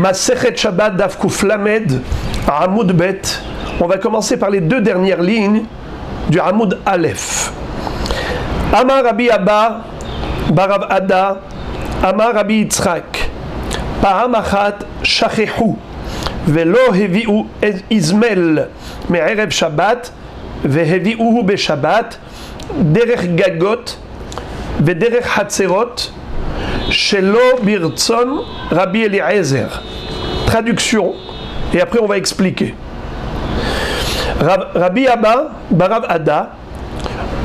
Masechet Shabbat Daf Kuf Lamed Amoud Bet. On va commencer par les deux dernières lignes du Amoud Aleph. Amar Rabbi Abba Barav Ada Amar Rabbi Yitzchak Pa'am Achat Shachehu Velo Hevi'u Izmel Me'erev Shabbat Vehevi'uhu Beshabbat Derech Gagot Vederech Hatzerot Shelo Birtzon Rabbi Eliezer. Traduction, et après on va expliquer. Rabbi Abba Barav Ada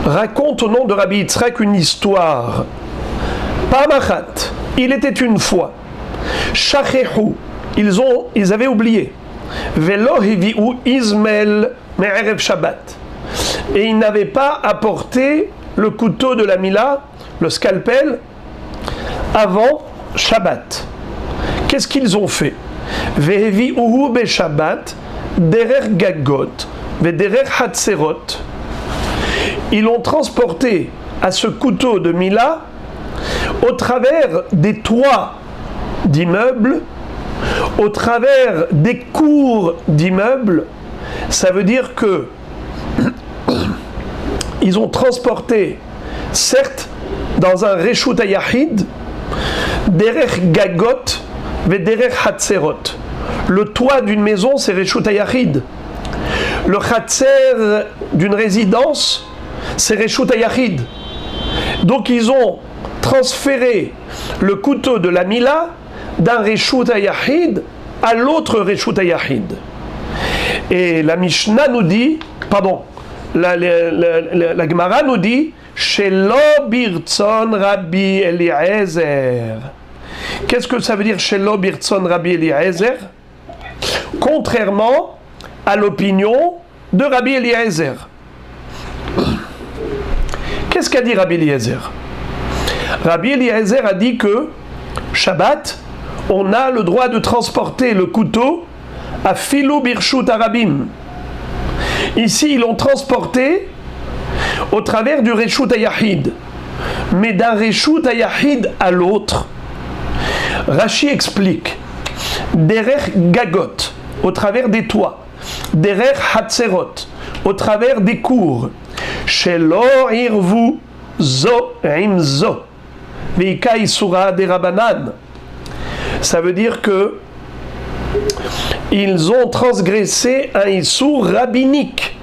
raconte au nom de Rabbi Yitzchak une histoire. Pamachat, il était une fois. Shachehu, ils avaient oublié. Velo hevi'u izmel me'erev Shabbat. Et ils n'avaient pas apporté le couteau de la Mila, le scalpel, avant Shabbat. Qu'est-ce qu'ils ont fait? Vehevi'uhu be Shabbat derech gagot vederech hatzerot. Ils l'ont transporté à ce couteau de Mila au travers des toits d'immeubles, au travers des cours d'immeubles. Ça veut dire que ils ont transporté, certes, dans un reshut hayachid, derech gagot vederech hatzerot. Le toit d'une maison, c'est reshut hayachid. Le hatzer d'une résidence, c'est reshut hayachid. Donc ils ont transféré le couteau de la Mila d'un reshut hayachid à l'autre reshut hayachid. Et la Mishnah nous dit, la Gemara nous dit, Shelo Birtzon Rabbi Eliezer. Qu'est-ce que ça veut dire Shelo Birtzon Rabbi Eliezer? Contrairement à l'opinion de Rabbi Eliezer. Qu'est-ce qu'a dit Rabbi Eliezer? Rabbi Eliezer a dit que Shabbat, on a le droit de transporter le couteau à Filou Birshut Arabim. Ici, ils l'ont transporté au travers du Reshut Hayachid, mais d'un Reshut Hayachid à l'autre. Rashi explique Derech Gagot, au travers des toits, Derech Hatzerot, au travers des cours, Shelo Irvu Zo Imzo, Veika Isura de Rabanan. Ça veut dire que ils ont transgressé un Issour rabbinique.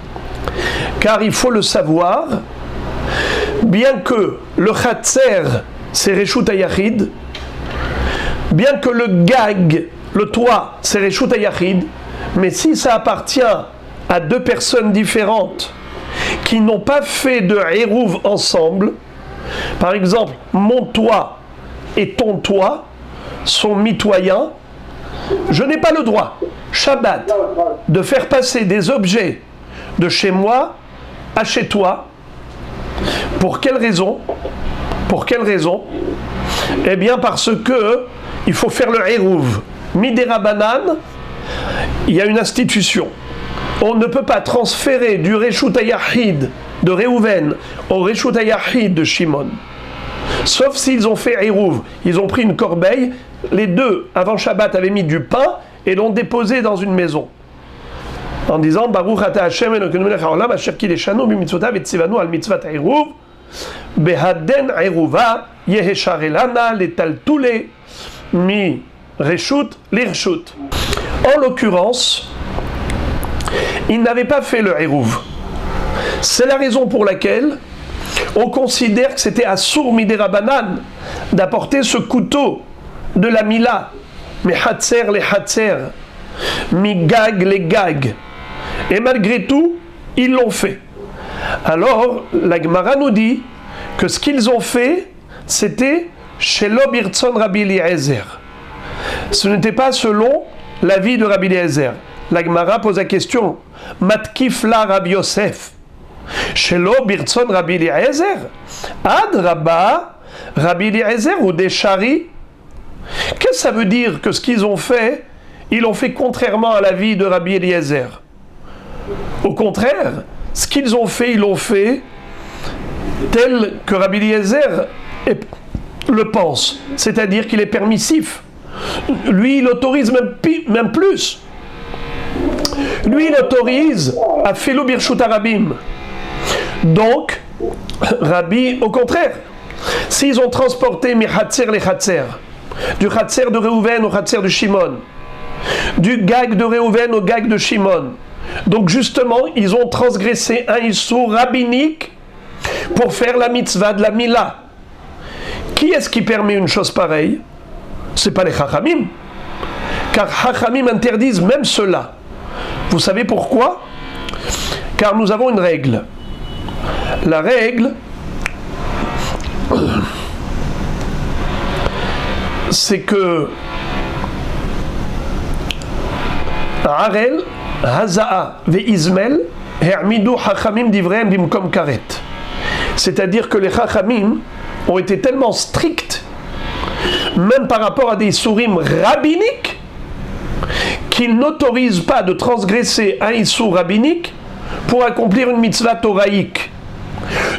Car il faut le savoir, bien que le Hatzer, c'est Reshut Hayachid, bien que le Gag, le toit, c'est Reshut Hayachid, mais si ça appartient à deux personnes différentes qui n'ont pas fait de Hérouv ensemble, par exemple, mon toit et ton toit sont mitoyens, je n'ai pas le droit, Shabbat, de faire passer des objets de chez moi à chez toi. Pour quelle raison? Eh bien parce que il faut faire le Hérouv. Midera Banan, il y a une institution. On ne peut pas transférer du Reshut Hayachid de Réhouven au Reshut Hayachid de Shimon. Sauf s'ils ont fait Hérouv. Ils ont pris une corbeille, les deux, avant Shabbat, avaient mis du pain et l'ont déposé dans une maison. En disant Baruch ata Hashem Elokeinu melech haolam asher kileshanu bimitzvotav etzivanu al mitzvat Hérouv behaden Hérouva yeheshare lana letaltule mi reshut lirshut. En l'occurrence, ils n'avaient pas fait le Hérouv. C'est la raison pour laquelle on considère que c'était Assour Midera Banan d'apporter ce couteau de la Mila, mais Hatzer les Hatzer, mi Gag les Gag. Et malgré tout, ils l'ont fait. Alors, la Gemara nous dit que ce qu'ils ont fait, c'était Shelo Birtzon Rabbi Eliezer. Ce n'était pas selon l'avis de Rabbi Eliezer. La Gemara pose la question, Matkif la Rabbi Yosef, Shelo Birtzon Rabbi Eliezer, Ad Rabba Rabbi Eliezer ou Deshari. Qu'est-ce que ça veut dire que ce qu'ils ont fait, ils l'ont fait contrairement à l'avis de Rabbi Eliezer? Au contraire, ce qu'ils ont fait, ils l'ont fait tel que Rabbi Eliezer le pense, c'est-à-dire qu'il est permissif. Lui, il autorise même plus. Lui, il autorise à Felo Birshut Arabim. Donc, Rabbi, au contraire, s'ils ont transporté mi Hatzer les Hatzer, du Hatzer de Réhouven au Hatzer de Shimon, du gag de Réhouven au gag de Shimon, donc justement, ils ont transgressé un issur rabbinique pour faire la mitzvah de la Mila. Qui est-ce qui permet une chose pareille? C'est pas les Chachamim, car Chachamim interdisent même cela. Vous savez pourquoi? Car nous avons une règle. La règle, c'est que Harel, Haza'a ve'izmel hermidu Chachamim divrehem bimkom karet. C'est-à-dire que les Chachamim ont été tellement stricts, même par rapport à des isurim rabbiniques, qu'ils n'autorisent pas de transgresser un issur rabbinique pour accomplir une mitzvah toraïque.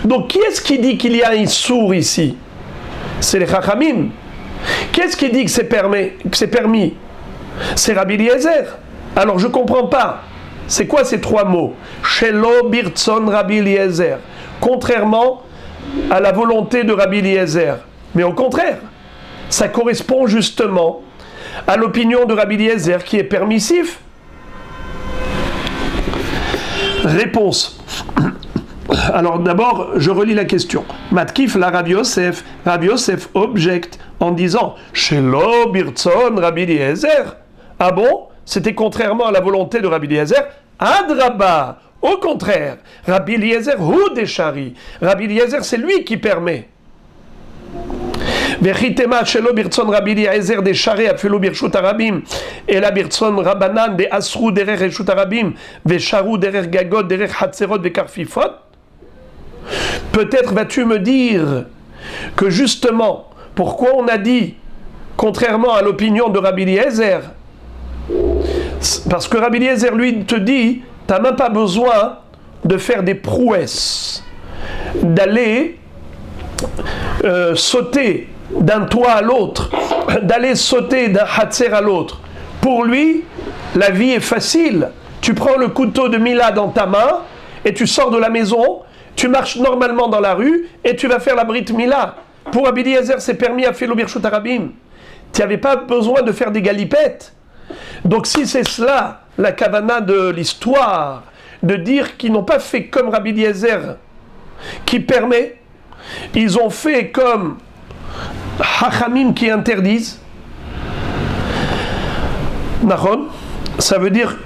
Donc qui est-ce qui dit qu'il y a un issur ici? C'est les Chachamim. Qui est-ce qui dit que c'est permis? C'est Rabbi Eliezer. Alors je ne comprends pas. C'est quoi ces trois mots? Shelo birtzon Rabbi Eliezer. Contrairement à la volonté de Rabbi Eliezer. Mais au contraire, ça correspond justement à l'opinion de Rabbi Eliezer qui est permissif. Réponse. Alors d'abord, je relis la question. Matkif la Rabbi Yosef. Rabbi Yosef objecte en disant Shelo birtzon Rabbi Eliezer. Ah bon? C'était contrairement à la volonté de Rabbi Eliezer? Adraba. Au contraire, Rabbi Eliezer hu deshari. Rabbi Eliezer, c'est lui qui permet. Vechitema shelo birtzon Rabbi Eliezer deshari afilo birshut arabim ela birtzon rabanan de asru derech reshut arabim vesharu derech gagot derech hatzerot vekarfifot. Peut-être vas-tu me dire que justement, pourquoi on a dit, contrairement à l'opinion de Rabbi Eliezer, parce que Rabbi Eliezer lui te dit, tu n'as même pas besoin de faire des prouesses, d'aller sauter d'un toit à l'autre, d'aller sauter d'un hatzer à l'autre. Pour lui, la vie est facile. Tu prends le couteau de Mila dans ta main et tu sors de la maison, tu marches normalement dans la rue et tu vas faire la Brit Mila. Pour Rabbi Eliezer, c'est permis à Felo Birshut Arabim. Tu n'avais pas besoin de faire des galipettes. Donc si c'est cela, la kavana de l'histoire, de dire qu'ils n'ont pas fait comme Rabbi Eliezer, qui permet, ils ont fait comme Chachamim qui interdisent. Nahon, ça veut dire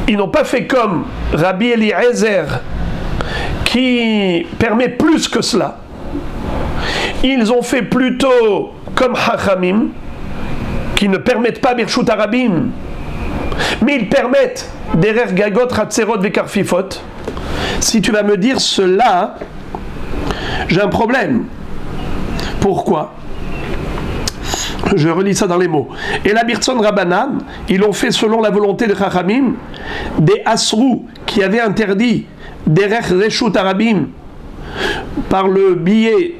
ils n'ont pas fait comme Rabbi Eliezer qui permet plus que cela. Ils ont fait plutôt comme Chachamim qui ne permettent pas Birshut Arabim, mais ils permettent Derer Gagot, Hatzerot, Vekarfifot. Si tu vas me dire cela, j'ai un problème. Pourquoi? Je relis ça dans les mots. Et la Birtzon Rabbanan, ils l'ont fait selon la volonté de Chachamim, des Asrou qui avaient interdit Derer Reshut Arabim par le biais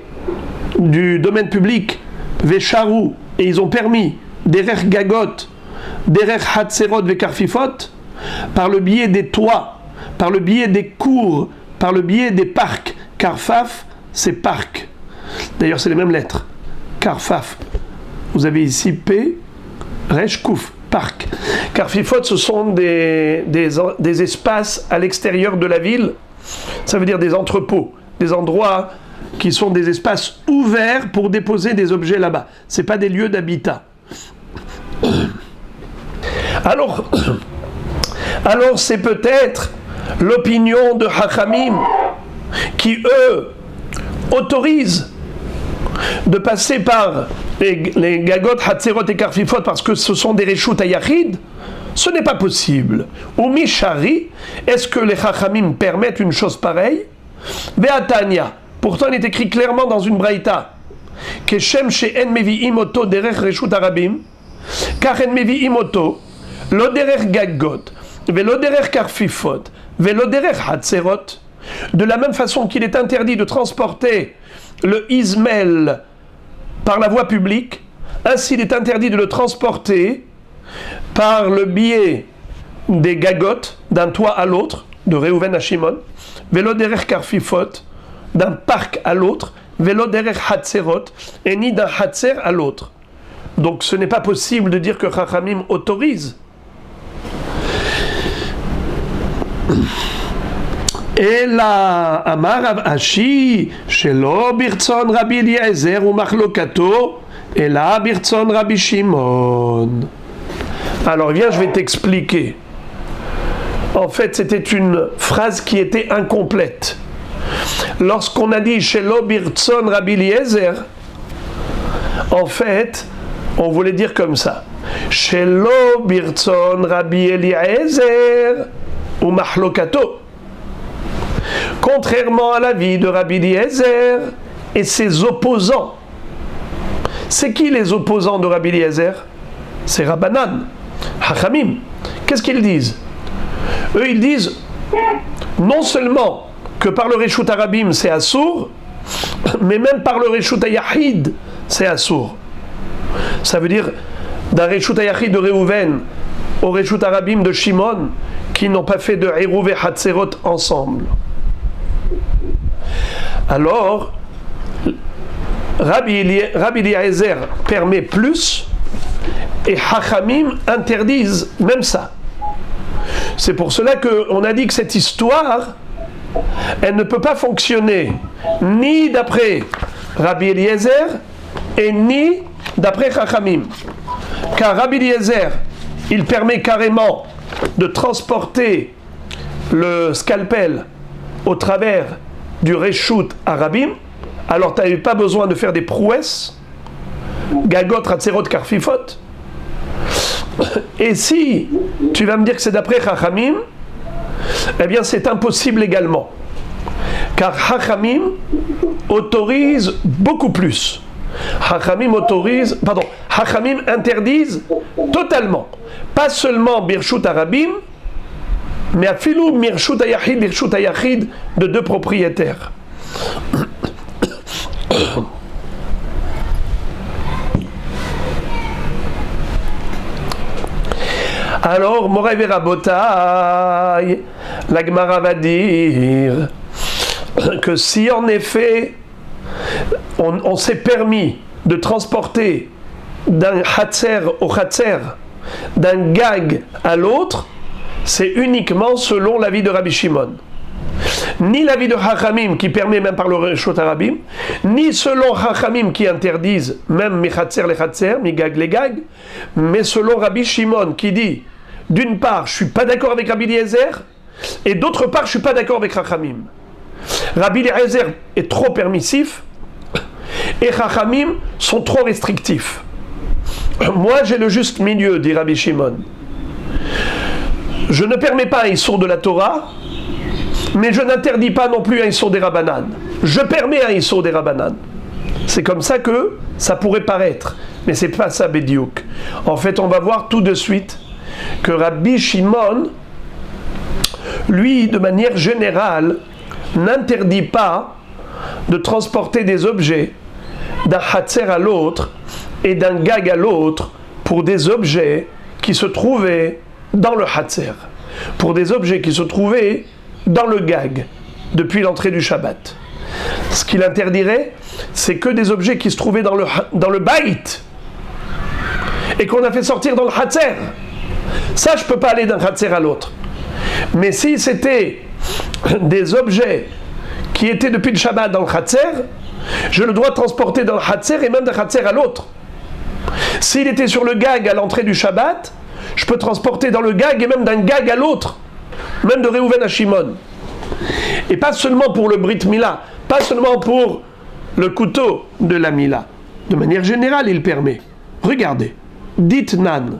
du domaine public, Vesharu, et ils ont permis Derer Gagot, Derer Hatzerot Vekarfifot, par le biais des toits, par le biais des cours, par le biais des parcs. Karfaf, c'est parc. D'ailleurs, c'est les mêmes lettres. Karfaf. Vous avez ici P, Resh, Kouf, parc. Karfifot, ce sont des espaces à l'extérieur de la ville. Ça veut dire des entrepôts, des endroits qui sont des espaces ouverts pour déposer des objets là-bas. Ce n'est pas des lieux d'habitat. Alors c'est peut-être l'opinion de Chachamim qui, eux, autorisent de passer par les Gagot, Hatzerot et Karfifot parce que ce sont des Reshut Hayachid. Ce n'est pas possible. Ou Mishari, est-ce que les Chachamim permettent une chose pareille? Ve'atania, pourtant il est écrit clairement dans une braïta que Shem she'en mevi'im oto derech Reshut Arabim, car en mevi'im oto lo derech Gagot, ve'lo derech Karfifot, ve'lo derech Hatzerot. De la même façon qu'il est interdit de transporter le Ismaël par la voie publique, Ainsi, il est interdit de le transporter par le biais des gagotes, d'un toit à l'autre, de Reuven à Shimon, velo derech karfifot, d'un parc à l'autre, velo derech hatzerot, et ni d'un hatzer à l'autre. Donc ce n'est pas possible de dire que Chachamim autorise. Et la Amar Rav Ashi, shelo birtzon Rabbi Eliezer ou machlokato, et la birtzon Rabbi Shimon. Alors viens, je vais t'expliquer. En fait, c'était une phrase qui était incomplète. Lorsqu'on a dit shelo birtzon Rabbi Eliezer, en fait, on voulait dire comme ça. Shelo birtzon Rabbi Eliezer ou machlokato. Contrairement à l'avis de Rabbi Eliezer et ses opposants. C'est qui les opposants de Rabbi Eliezer? C'est Rabbanan, Hachamim. Qu'est-ce qu'ils disent? Eux, ils disent non seulement que par le Reshut Harabim c'est Assour, mais même par le Reshut Hayahid c'est Assour. Ça veut dire d'un Reshut Hayahid de Reuven au Reshut Harabim de Shimon qui n'ont pas fait de Eruv et Hatzerot ensemble. Alors, Rabbi Eliezer permet plus et Hachamim interdisent même ça. C'est pour cela qu'on a dit que cette histoire, elle ne peut pas fonctionner ni d'après Rabbi Eliezer et ni d'après Chachamim. Car Rabbi Eliezer, il permet carrément de transporter le scalpel au travers du Reshut Harabim, alors tu n'avais pas besoin de faire des prouesses, Gagot, Hatzerot, Karfifot. Et si tu vas me dire que c'est d'après Chachamim, eh bien c'est impossible également. Car Chachamim autorise beaucoup plus. Chachamim interdisent totalement. Pas seulement Birshut Harabim, mais afilou Birshut Hayachid de deux propriétaires. Alors, Moray Verabotai, la Gemara va dire que si en effet on s'est permis de transporter d'un Hatzer au Hatzer, d'un gag à l'autre, c'est uniquement selon l'avis de Rabbi Shimon. Ni l'avis de Hachamim qui permet même par le Reshut Harabim, ni selon Hachamim qui interdisent même mi Hatzer les Hatzer, mi gag les gag, mais selon Rabbi Shimon qui dit d'une part je suis pas d'accord avec Rabbi Eliezer et d'autre part je suis pas d'accord avec Hachamim. Rabbi Eliezer est trop permissif et Hachamim sont trop restrictifs. Moi j'ai le juste milieu, dit Rabbi Shimon. Je ne permets pas un issour de la Torah, mais je n'interdis pas non plus un issour des Rabbanan. Je permets un issour des Rabbanan. C'est comme ça que ça pourrait paraître, mais c'est pas ça Bédiouk. En fait, on va voir tout de suite que Rabbi Shimon, lui, de manière générale, n'interdit pas de transporter des objets d'un Hatzer à l'autre et d'un gag à l'autre pour des objets qui se trouvaient dans le Hatzer, pour des objets qui se trouvaient dans le gag depuis l'entrée du Shabbat. Ce qu'il interdirait, c'est que des objets qui se trouvaient dans le Baït et qu'on a fait sortir dans le Hatzer. Ça, je ne peux pas aller d'un Hatzer à l'autre. Mais si c'était des objets qui étaient depuis le Shabbat dans le Hatzer, je le dois transporter dans le Hatzer et même d'un Hatzer à l'autre. S'il était sur le gag à l'entrée du Shabbat, je peux transporter dans le gag et même d'un gag à l'autre, même de Reuven à Shimon. Et pas seulement pour le Brit Mila, pas seulement pour le couteau de la Mila. De manière générale, il permet. Regardez, dites Nan.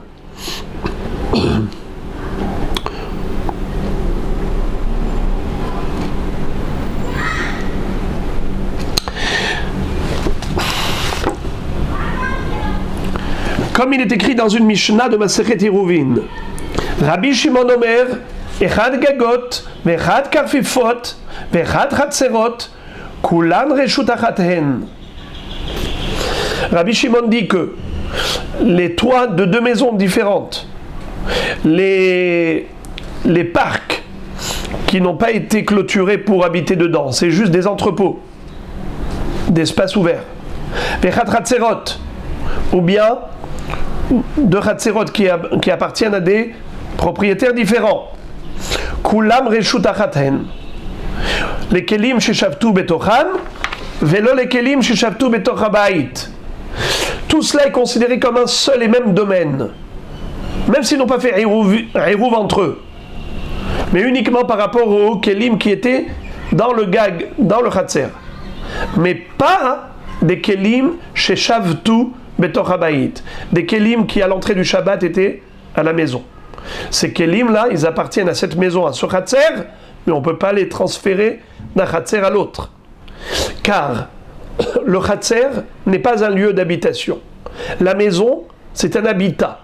Comme il est écrit dans une Mishnah de Masechet Eruvin, Rabbi Shimon Omer, Echad Gagot, Vechad Karfifot, Vechad Hatzerot, Kulan Reshut Achat Hen. Rabbi Shimon dit que les toits de deux maisons différentes, les parcs qui n'ont pas été clôturés pour habiter dedans, c'est juste des entrepôts, d'espaces ouverts. Les Khatserot, ou bien de Khatserot qui appartiennent à des propriétaires différents. Kulam Reshut Achaten. Les Kelim Sheshavtu Betocham, Velo les Kelim Sheshavtu Betoch Habayit. Tout cela est considéré comme un seul et même domaine, même s'ils n'ont pas fait Hérouv entre eux, mais uniquement par rapport aux Kelim qui étaient dans le Gag, dans le Khatser, mais pas des Kelim Sheshavtu Betoch Habayit, des Kelim qui à l'entrée du Shabbat étaient à la maison. Ces Kelim là, ils appartiennent à cette maison, à ce Khatser, mais on ne peut pas les transférer d'un Khatser à l'autre, car le Khatser n'est pas un lieu d'habitation. La maison, c'est un habitat.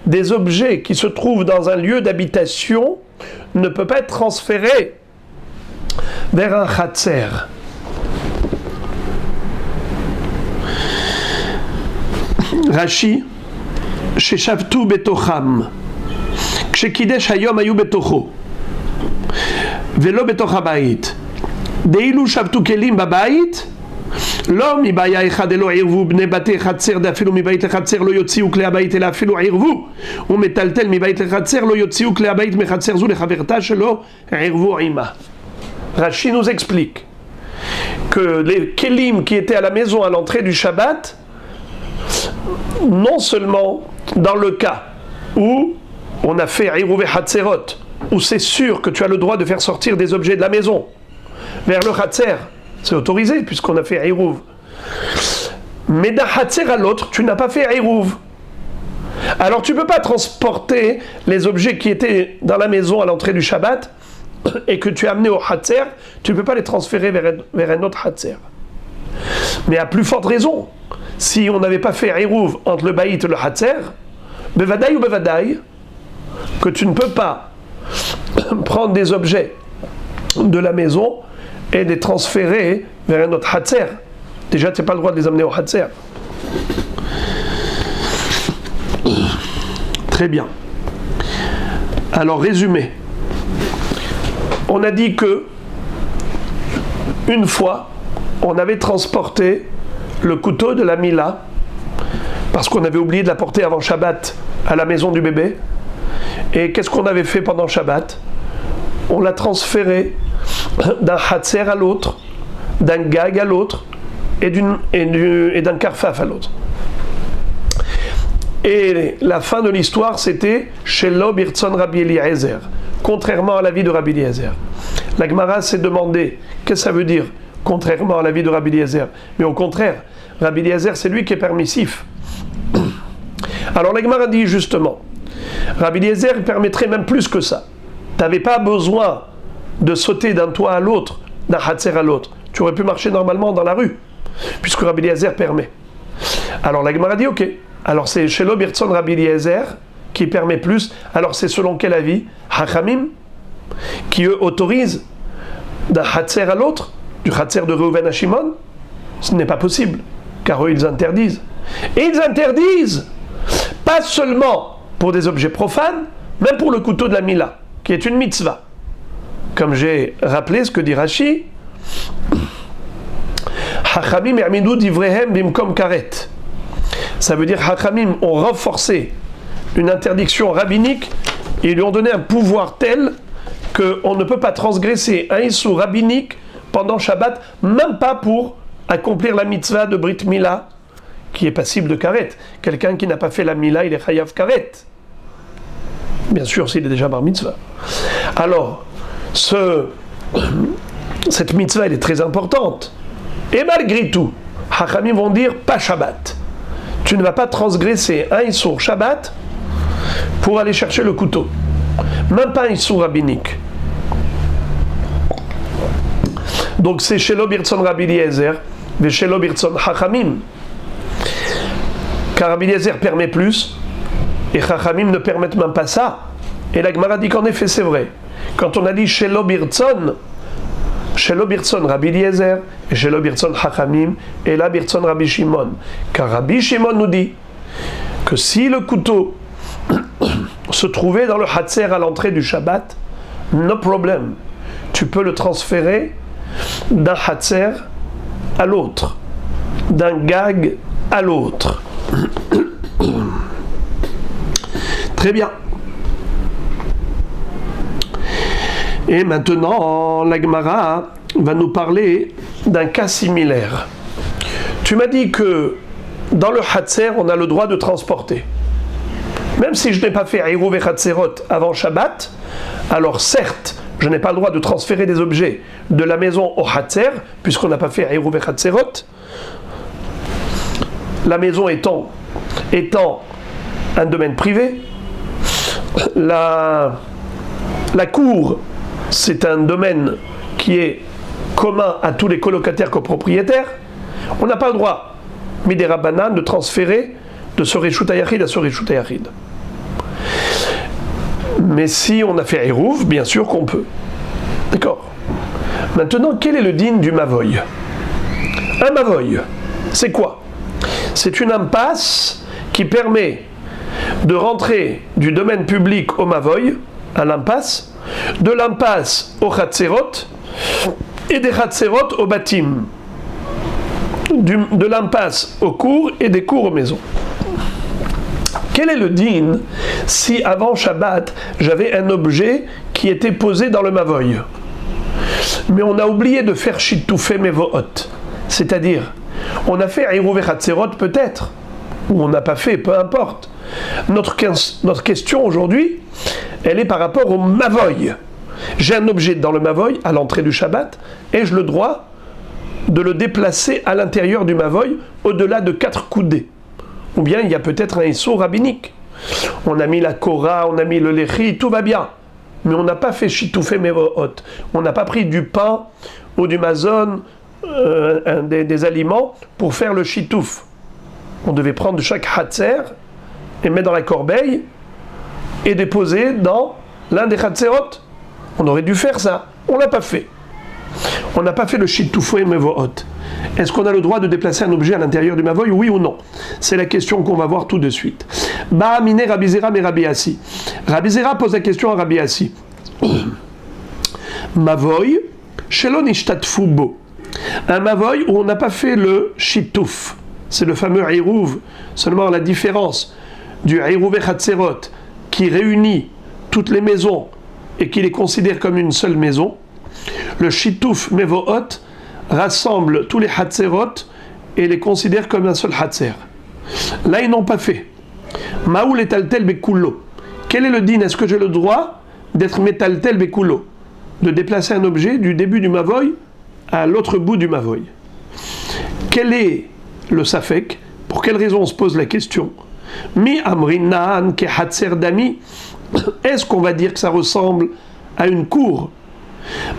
Des objets qui se trouvent dans un lieu d'habitation ne peuvent pas être transférés vers un Khatser. Rashi, Sheshavtu betocham, Kshekidesh hayom ayu betocho, Velo betoch habayit, Deilu shavtu kelim babayit, לא מבעיה אחד אלו ערבו בני בתי חצר דאפילו מבית לחצר לא יוציאו כלי הבית אלא אפילו ערבו ומטלטל מבית לחצר לא יוציאו כלי הבית מחצר זו לחברתה שלא ערבו עימה. Rashi nous explique que les kelim qui étaient à la maison à l'entrée du Shabbat, non seulement dans le cas où on a fait Irouvé Hatzerot, où c'est sûr que tu as le droit de faire sortir des objets de la maison vers le Hatzer, c'est autorisé puisqu'on a fait Irouv. Mais d'un Hatzer à l'autre, tu n'as pas fait Irouv. Alors tu ne peux pas transporter les objets qui étaient dans la maison à l'entrée du Shabbat et que tu as amené au Hatzer, tu ne peux pas les transférer vers un autre Hatzer. Mais à plus forte raison, si on n'avait pas fait Irouv entre le Baït et le Hatzer, Bevadaï ou Bevadaï, que tu ne peux pas prendre des objets de la maison et les transférer vers un autre Hatzer. Déjà, tu n'as pas le droit de les amener au Hatzer. Très bien. Alors, résumé. On a dit que, une fois, on avait transporté le couteau de la Mila, parce qu'on avait oublié de la porter avant Shabbat à la maison du bébé. Et qu'est-ce qu'on avait fait pendant Shabbat? On l'a transféré d'un Hatzer à l'autre, d'un Gag à l'autre, et d'un Karfaf à l'autre. Et la fin de l'histoire, c'était Shelo Birtzon Rabbi Eliezer, contrairement à l'avis de Rabbi Eliezer. La Gemara s'est demandé, qu'est-ce que ça veut dire, contrairement à l'avis de Rabbi Eliezer? Mais au contraire, Rabbi Eliezer, c'est lui qui est permissif. Alors la Gemara dit justement, Rabbi Eliezer permettrait même plus que ça. Tu n'avais pas besoin de sauter d'un toit à l'autre, d'un Hatzer à l'autre. Tu aurais pu marcher normalement dans la rue, puisque Rabbi Eliezer permet. Alors la Gemara dit ok. Alors c'est Shelo Birtzon Rabbi Eliezer qui permet plus. Alors c'est selon quel avis? Hachamim, qui eux autorisent d'un Hatzer à l'autre, du Hatzer de Reuven à Shimon. Ce n'est pas possible, car eux ils interdisent. Et ils interdisent pas seulement pour des objets profanes, même pour le couteau de la Mila, qui est une mitzvah. Comme j'ai rappelé ce que dit Rashi, Hachamim ermidou divrehem bimkom karet. Ça veut dire Hachamim ont renforcé une interdiction rabbinique et ils lui ont donné un pouvoir tel qu'on ne peut pas transgresser un issur rabbinique pendant Shabbat, même pas pour accomplir la mitzvah de Brit Mila, qui est passible de karet. Quelqu'un qui n'a pas fait la Mila, il est chayav karet. Bien sûr, s'il est déjà bar mitzvah. Alors, cette mitzvah, elle est très importante. Et malgré tout, Hachamim vont dire pas Shabbat. Tu ne vas pas transgresser un issur Shabbat pour aller chercher le couteau. Même pas un issur rabbinique. Donc c'est Shelo Birtzon Rabbi Eliezer et Shelo Birtzon Hachamim. Car Rabbi Eliezer permet plus et Chachamim ne permettent même pas ça. Et la Gemara dit qu'en effet c'est vrai. Quand on a dit Shelo Birtzon Rabbi Eliezer et Shelo Birtzon Hachamim et la Birtzon Rabbi Shimon. Car Rabbi Shimon nous dit que si le couteau se trouvait dans le Hatzer à l'entrée du Shabbat, no problem. Tu peux le transférer d'un Hatzer à l'autre, d'un gag à l'autre. Très bien. Et maintenant, la Gemara va nous parler d'un cas similaire. Tu m'as dit que dans le Hatzer, on a le droit de transporter. Même si je n'ai pas fait Eruv et Hatzerot avant Shabbat, alors certes, je n'ai pas le droit de transférer des objets de la maison au Hatzer, puisqu'on n'a pas fait Eruv et Hatzerot. La maison étant un domaine privé, la cour, c'est un domaine qui est commun à tous les colocataires copropriétaires. On n'a pas le droit, Midera Banan, de transférer de ce Reshut HaYachid à ce Reshut HaYachid. Mais si on a fait Eruv, bien sûr qu'on peut. D'accord. Maintenant, quel est le din du Mavoy? Un Mavoy, c'est quoi? C'est une impasse qui permet de rentrer du domaine public au Mavoy, à l'impasse, de l'impasse au Hatzerot, et des Hatzerot au Batim, de l'impasse aux cours et des cours aux maisons. Quel est le din si avant Shabbat, j'avais un objet qui était posé dans le Mavoy, mais on a oublié de faire Shittoufé Mevohot, c'est-à-dire, on a fait Eruv et Hatzerot peut-être, ou on n'a pas fait, peu importe. Notre question aujourd'hui, elle est par rapport au Mavoy. J'ai un objet dans le Mavoy, à l'entrée du Shabbat, ai-je le droit de le déplacer à l'intérieur du Mavoy, au-delà de 4 coudées? Ou bien il y a peut-être un issur rabbinique. On a mis la Korah, on a mis le Lechi, tout va bien. Mais on n'a pas fait Shittoufé Mevohot. On n'a pas pris du pain ou du mazon, des aliments, pour faire le Shittouf. On devait prendre chaque Hatzer et mettre dans la corbeille et déposer dans l'un des Hatzerot. On aurait dû faire ça. On ne l'a pas fait. On n'a pas fait le Shittoufé Mevohot. Est-ce qu'on a le droit de déplacer un objet à l'intérieur du Mavoy, oui ou non? C'est la question qu'on va voir tout de suite. Ba'amine Rabbi Zera mais Rabbi Assi. Rabbi Zera pose la question à Rabbi Assi. Mavoy, Shelon Ishtatfu Bo. Un Mavoy où on n'a pas fait le Shittouf. C'est le fameux Eruv. Seulement la différence du Eruv et Hatzerot qui réunit toutes les maisons et qui les considère comme une seule maison. Le Shittouf Mevohot rassemble tous les Hatzerot et les considère comme un seul Hatzer. Là, ils n'ont pas fait. Maoul etaltel bekullo. Quel est le din? Est-ce que j'ai le droit d'être metaltel bekullo, de déplacer un objet du début du Mavoy à l'autre bout du Mavoy? Quel est le Safek? Pour quelle raison on se pose la question? Mi amrinan ke Hatzer dami. Est-ce qu'on va dire que ça ressemble à une cour?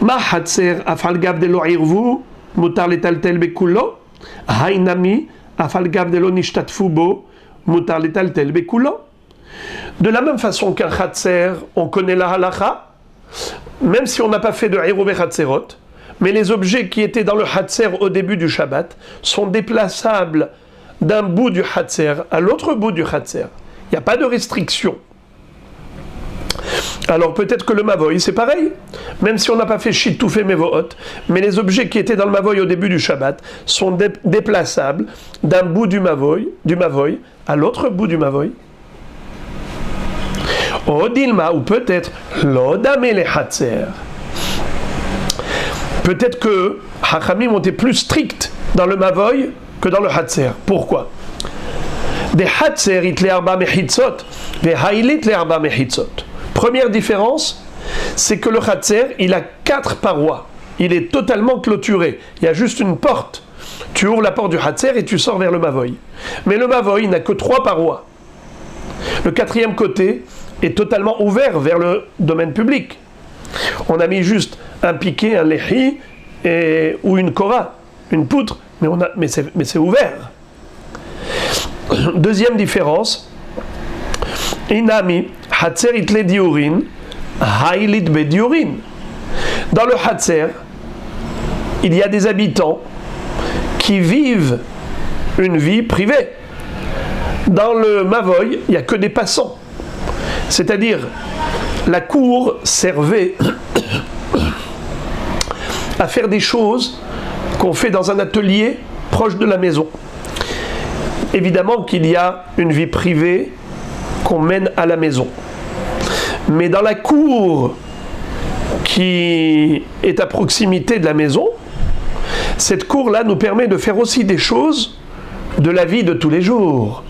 Ma Hatzer afalgav de lo irvu mutar letaltel bekullo. Hainami afalgav de lo nishtatfu bo mutar letaltel bekullo. De la même façon qu'un Hatzer, on connaît la halacha, même si on n'a pas fait de Eruv et Hatzerot, mais les objets qui étaient dans le Hatzer au début du Shabbat sont déplaçables d'un bout du Hatzer à l'autre bout du Hatzer. Il n'y a pas de restriction. Alors peut-être que le Mavoy, c'est pareil. Même si on n'a pas fait Shittoufé Mevohot, mais les objets qui étaient dans le Mavoy au début du Shabbat sont déplaçables d'un bout du Mavoy à l'autre bout du Mavoy. Odilma, ou peut-être l'odame les Hatzer. Peut-être que Hachamim ont été plus stricts dans le Mavoy que dans le Hatzer. Pourquoi? Des Hatzer it le arba mechitzot, des hailit le arba mechitzot. Première différence, c'est que le Hatzer, il a 4 parois. Il est totalement clôturé. Il y a juste une porte. Tu ouvres la porte du Hatzer et tu sors vers le Mavoy. Mais le Mavoy n'a que 3 parois. Le 4e côté est totalement ouvert vers le domaine public. On a mis juste un piquet, un lehi ou une kora, une poutre, mais c'est ouvert. Deuxième différence, inami hatzer itle diurin, hailit be diurin. Dans le hatzer, il y a des habitants qui vivent une vie privée. Dans le Mavoy, il n'y a que des passants. C'est-à-dire, la cour servait à faire des choses qu'on fait dans un atelier proche de la maison. Évidemment qu'il y a une vie privée qu'on mène à la maison. Mais dans la cour qui est à proximité de la maison, cette cour-là nous permet de faire aussi des choses de la vie de tous les jours.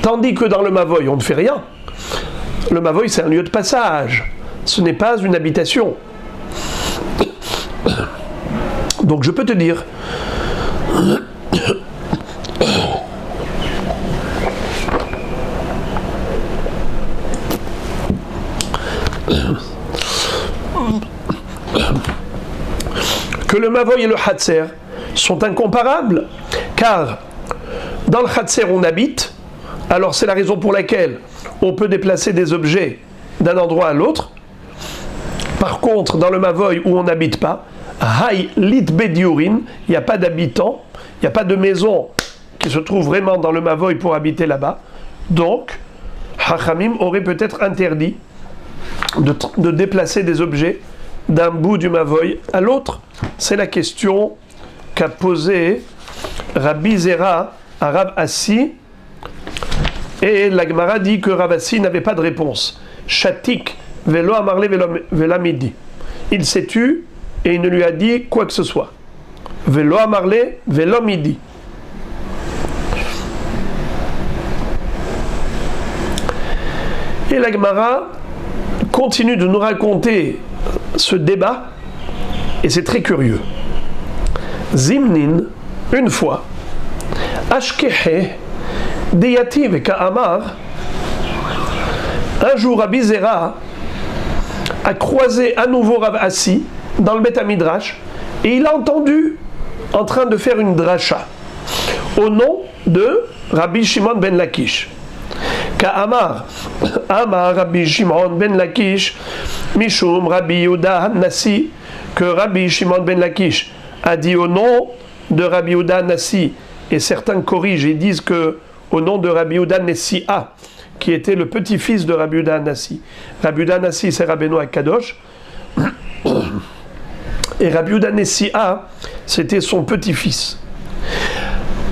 Tandis que dans le Mavoy, on ne fait rien. Le Mavoy, c'est un lieu de passage. Ce n'est pas une habitation. Donc je peux te dire que le Mavoy et le Hatser sont incomparables, car dans le Hatser on habite, alors c'est la raison pour laquelle on peut déplacer des objets d'un endroit à l'autre. Par contre, dans le Mavoy où on n'habite pas, Hay lit bediurin, il n'y a pas d'habitants, il n'y a pas de maison qui se trouve vraiment dans le Mavoy pour habiter là-bas. Donc, Hachamim aurait peut-être interdit de déplacer des objets d'un bout du Mavoy à l'autre. C'est la question qu'a posée Rabbi Zera à Rav Assi, et la Gemara dit que Rav Assi n'avait pas de réponse. Shatik velo amarle velamidi. Il s'est tu et il ne lui a dit quoi que ce soit. Velo amarle velomidi. Et la Gemara continue de nous raconter ce débat, et c'est très curieux. Zimnin, une fois, Ashkehe, Deyativ Ka'amar, un jour Rabbi Zera a croisé à nouveau Rav Assi dans le Beth Midrash, et il a entendu en train de faire une dracha au nom de Rabbi Shimon ben Lakish. Ka'amar, Amar Rabbi Shimon ben Lakish, Mishum Rabbi Yehuda Nassi, que Rabbi Shimon ben Lakish a dit au nom de Rabbi Yehuda Nassi, et certains corrigent et disent que au nom de Rabbi Yehuda Nessia, qui était le petit-fils de Rabbi Yehuda Nassi. Rabbi Yehuda Nassi, c'est Rabbeinu Akadosh, et Rabbi Yehuda Nessia, c'était son petit-fils.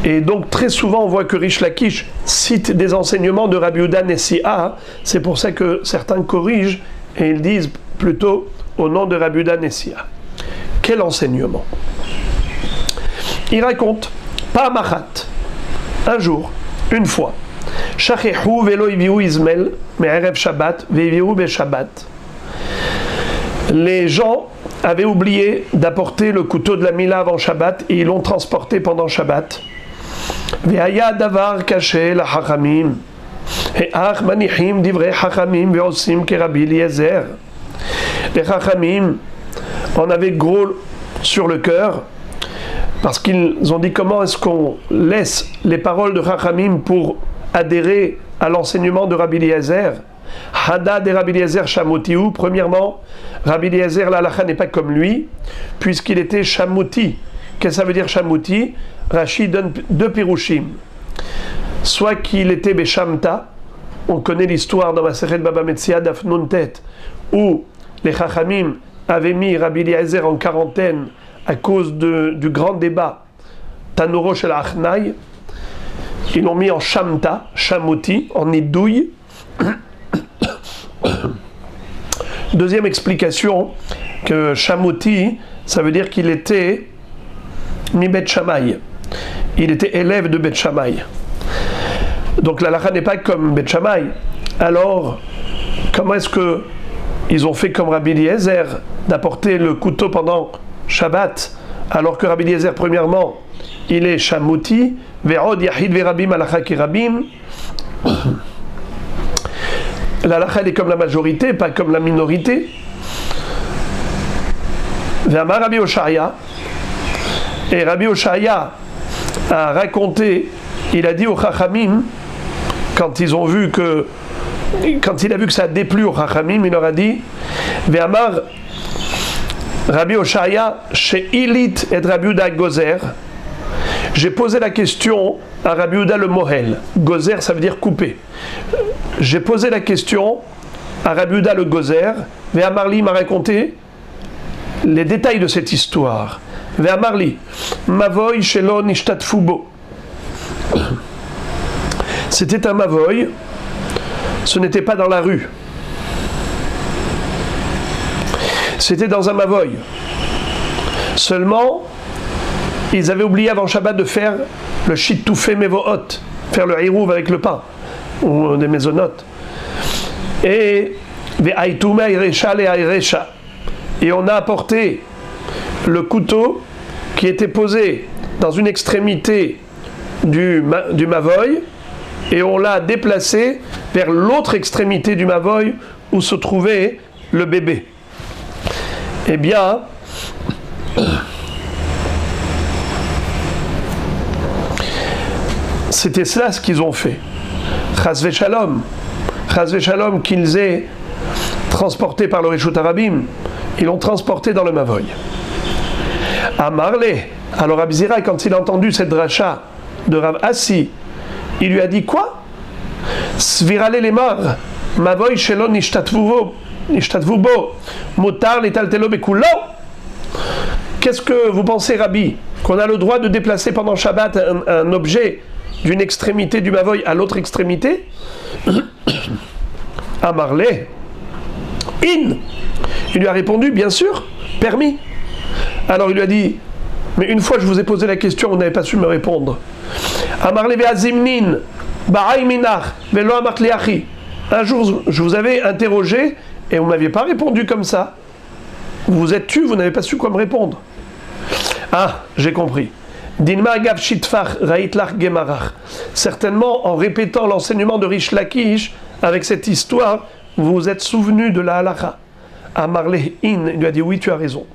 Et donc très souvent on voit que Rish Lakish cite des enseignements de Rabbi Yehuda Nessia, c'est pour ça que certains corrigent et ils disent plutôt au nom de Rabbi Yehuda Nessia. Quel enseignement? Il raconte, Pa'amachat, un jour, une fois, Shachehu velo iviu izmel me'erev Shabbat ve'iviu be'Shabbat. Les gens avaient oublié d'apporter le couteau de la Mila avant Shabbat et ils l'ont transporté pendant Shabbat. Ve'haya davar caché la Chachamim he'ach manichim divrei Chachamim ve'osim keRabbi Eliezer. Les Chachamim en avaient gros sur le cœur parce qu'ils ont dit comment est-ce qu'on laisse les paroles de Chachamim pour adhérer à l'enseignement de Rabbi Eliezer. Hadad et Rabbi Eliezer Shamoutiou. Premièrement, Rabbi Eliezer, la halakha n'est pas comme lui, puisqu'il était Shamouti. Qu'est-ce que ça veut dire Shamouti? Rashi donne deux pirushim. Soit qu'il était Beshamta, on connaît l'histoire dans Masechet Baba Metzia Daf Nun Tet, où les Chachamim avaient mis Rabbi Eliezer en quarantaine à cause du grand débat Tanuro Shel Achnai. Ils l'ont mis en Shamta, Shamouti, en Nidouille. Deuxième explication, que Shamouti, ça veut dire qu'il était mi Bet Shammai. Il était élève de Bet Shammai. Donc la halakha n'est pas comme Bet Shammai. Alors, comment est-ce que ils ont fait comme Rabbi Eliezer d'apporter le couteau pendant Shabbat, alors que Rabbi Eliezer, premièrement, il est Shamouti, Ve'od Yahid Ve'Rabim halakha Kirabim. La halakha est comme la majorité, pas comme la minorité. Ve'amar Rabbi Oshaya, et Rabbi Oshaya a raconté, il a dit aux Chachamim, quand il a vu que ça a déplu aux Chachamim, il leur a dit Ve'amar Rabbi Oshaya chez Ilit et Rabbi Yehuda Gozer, J'ai posé la question à Rabbi Yehuda le Mohel. Gozer, ça veut dire couper. J'ai posé la question à Rabbi Yehuda le Gozer. Ve'amarli m'a raconté les détails de cette histoire. Ve'amarli, mavoy shelo nishtatfu bo. C'était un mavoy, ce n'était pas dans la rue. C'était dans un mavoy. Seulement, ils avaient oublié avant Shabbat de faire le shittoufé mevohot, faire le hirouv avec le pain, ou des maisonnotes. Et on a apporté le couteau qui était posé dans une extrémité du mavoy, et on l'a déplacé vers l'autre extrémité du mavoy où se trouvait le bébé. Eh bien, c'était cela ce qu'ils ont fait. Chas v'shalom qu'ils aient transporté par le Reshut Harabim, ils l'ont transporté dans le mavoy. Amarle, alors Abzira, quand il a entendu cette dracha de Rav Assi, il lui a dit quoi? Svirale lemar, mavoy shelo nishtatvu bo, motar letaltelo bekulo. Qu'est-ce que vous pensez, Rabbi? Qu'on a le droit de déplacer pendant Shabbat un objet d'une extrémité du mavoy à l'autre extrémité? Amarle, in. Il lui a répondu, bien sûr, permis. Alors il lui a dit, mais une fois je vous ai posé la question, vous n'avez pas su me répondre. Amarle ve'azimnin, ba'ay minach, ve'lo amart liachi. Un jour, je vous avais interrogé et vous ne m'aviez pas répondu comme ça. Vous vous êtes tu, vous n'avez pas su quoi me répondre. Ah, j'ai compris. Dinma agav shitfach raitlach gemarach. Certainement, en répétant l'enseignement de Rish Lakish, avec cette histoire, vous vous êtes souvenu de la halakha. Amarle in, il lui a dit oui, tu as raison.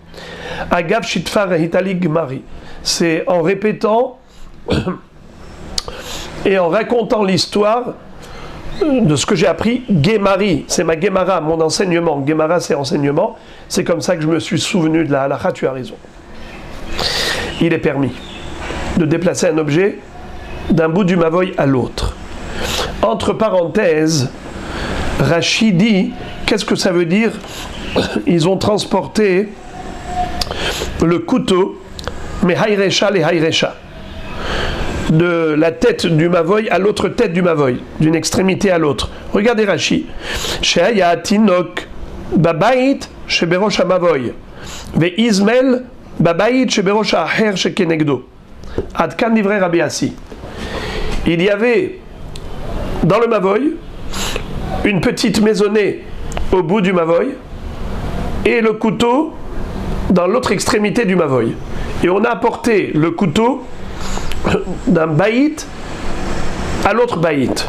Agav shitfach raitali gemari. C'est en répétant et en racontant l'histoire de ce que j'ai appris, Gemari, c'est ma Gemara, mon enseignement. Gemara, c'est enseignement. C'est comme ça que je me suis souvenu de la halakha, tu as raison. Il est permis de déplacer un objet d'un bout du mavoy à l'autre. Entre parenthèses, Rashi dit, qu'est-ce que ça veut dire? Ils ont transporté le couteau, mais hayresha les hayresha, de la tête du mavoy à l'autre tête du mavoy, d'une extrémité à l'autre. Regardez Rashi. Sheaya tinok babait sheberosh hamavoy ve'izmel babait sheberosh ha'acher shekenegdo. Ad kan divrei Rabbi Assi. Il y avait dans le mavoy une petite maisonnée au bout du mavoy et le couteau dans l'autre extrémité du mavoy. Et on a apporté le couteau d'un baït à l'autre baït.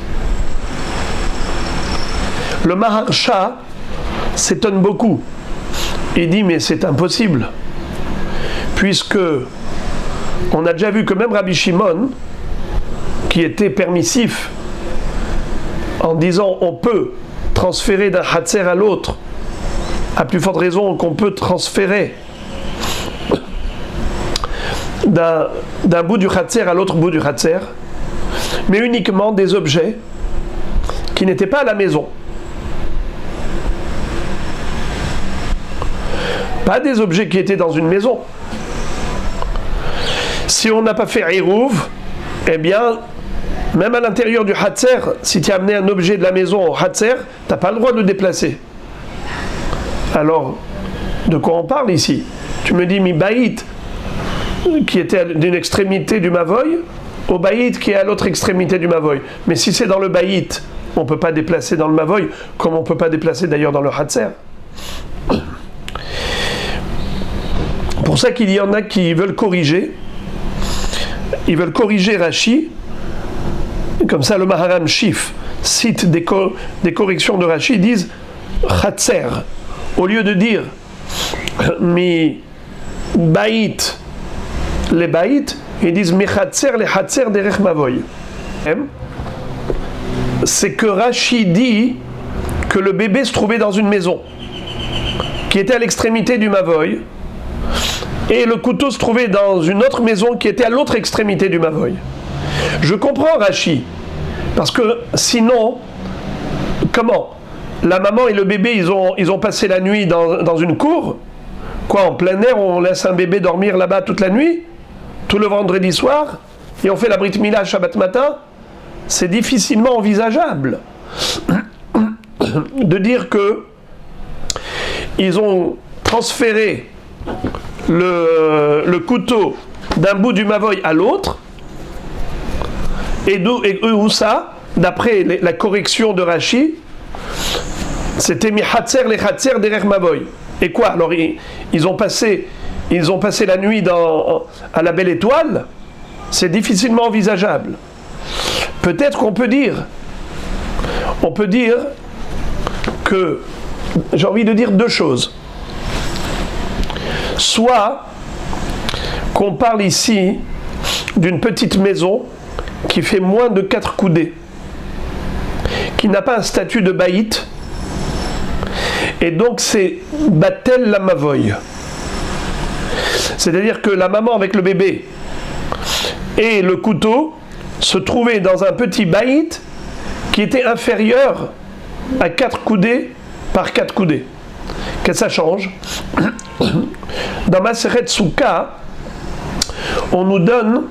Le Maharsha s'étonne beaucoup. Il dit mais c'est impossible, puisque on a déjà vu que même Rabbi Shimon, qui était permissif en disant on peut transférer d'un hatzer à l'autre, à plus forte raison qu'on peut transférer d'un bout du hatzer à l'autre bout du hatzer, mais uniquement des objets qui n'étaient pas à la maison. Pas des objets qui étaient dans une maison. Si on n'a pas fait hirouv, eh bien, même à l'intérieur du hatzer, si tu as amené un objet de la maison au hatzer, tu n'as pas le droit de le déplacer. Alors, de quoi on parle ici? Tu me dis mi baït, qui était d'une extrémité du mavoy, au baït qui est à l'autre extrémité du mavoy. Mais si c'est dans le baït, on ne peut pas déplacer dans le mavoy, comme on ne peut pas déplacer d'ailleurs dans le hatzer. Pour ça qu'il y en a qui veulent corriger. Ils veulent corriger Rashi. Comme ça, le Maharam Shif cite des corrections de Rashi. Ils disent Hatzer. Au lieu de dire Mi Baït les Baït, ils disent Mi Hatzer les Hatzer derech Mavoy. C'est que Rashi dit que le bébé se trouvait dans une maison qui était à l'extrémité du Mavoy. et le couteau se trouvait dans une autre maison qui était à l'autre extrémité du Mavoy. Je comprends Rashi, parce que sinon, comment? La maman et le bébé, ils ont passé la nuit dans une cour. Quoi, en plein air, on laisse un bébé dormir là-bas toute la nuit, tout le vendredi soir, et on fait la Brit Mila Shabbat matin? C'est difficilement envisageable de dire que ils ont transféré le couteau d'un bout du Mavoy à l'autre, et où ça, d'après la correction de Rashi, c'était mi Hatzer les Hatzer derrière Mavoy. Et quoi? Alors ils ont passé la nuit à la Belle Étoile. C'est difficilement envisageable. Peut-être qu'on peut dire que j'ai envie de dire deux choses. Soit qu'on parle ici d'une petite maison qui fait moins de 4 coudées, qui n'a pas un statut de baït, et donc c'est Batel la Mavoy. C'est-à-dire que la maman avec le bébé et le couteau se trouvaient dans un petit baït qui était inférieur à 4 coudées par 4 coudées. Qu'est-ce que ça change? Dans Maseret Souka, on nous donne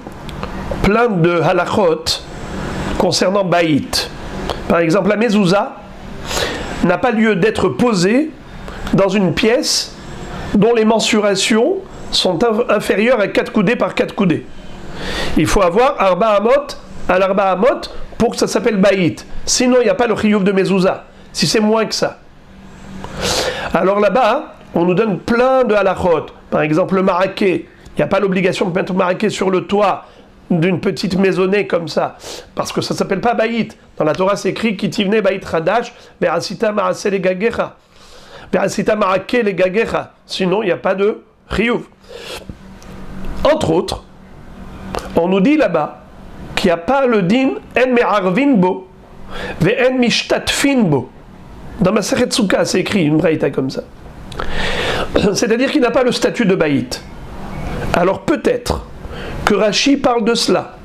plein de halachot concernant baït. Par exemple, la mezouza n'a pas lieu d'être posée dans une pièce dont les mensurations sont inférieures à 4 coudées par 4 coudées. Il faut avoir Arba Amot à l'Arba Amot pour que ça s'appelle baït. Sinon, il n'y a pas le chiyuv de mezouza, si c'est moins que ça. Alors là-bas, on nous donne plein de halachot. Par exemple, le maraquet. Il n'y a pas l'obligation de mettre le maraquet sur le toit d'une petite maisonnée comme ça, parce que ça ne s'appelle pas baït. Dans la Torah, c'est écrit Kitivne baït Hadash, Be'asita ma'ase le gagecha. Be'asita ma'ake le gagecha. Sinon, il n'y a pas de chiyuv. Entre autres, on nous dit là-bas qu'il n'y a pas le din en me'arvin bo, ve'en mishtatfin bo. Dans ma Masechet Souka, c'est écrit une braïta comme ça. C'est-à-dire qu'il n'a pas le statut de baït. Alors peut-être que Rashi parle de cela,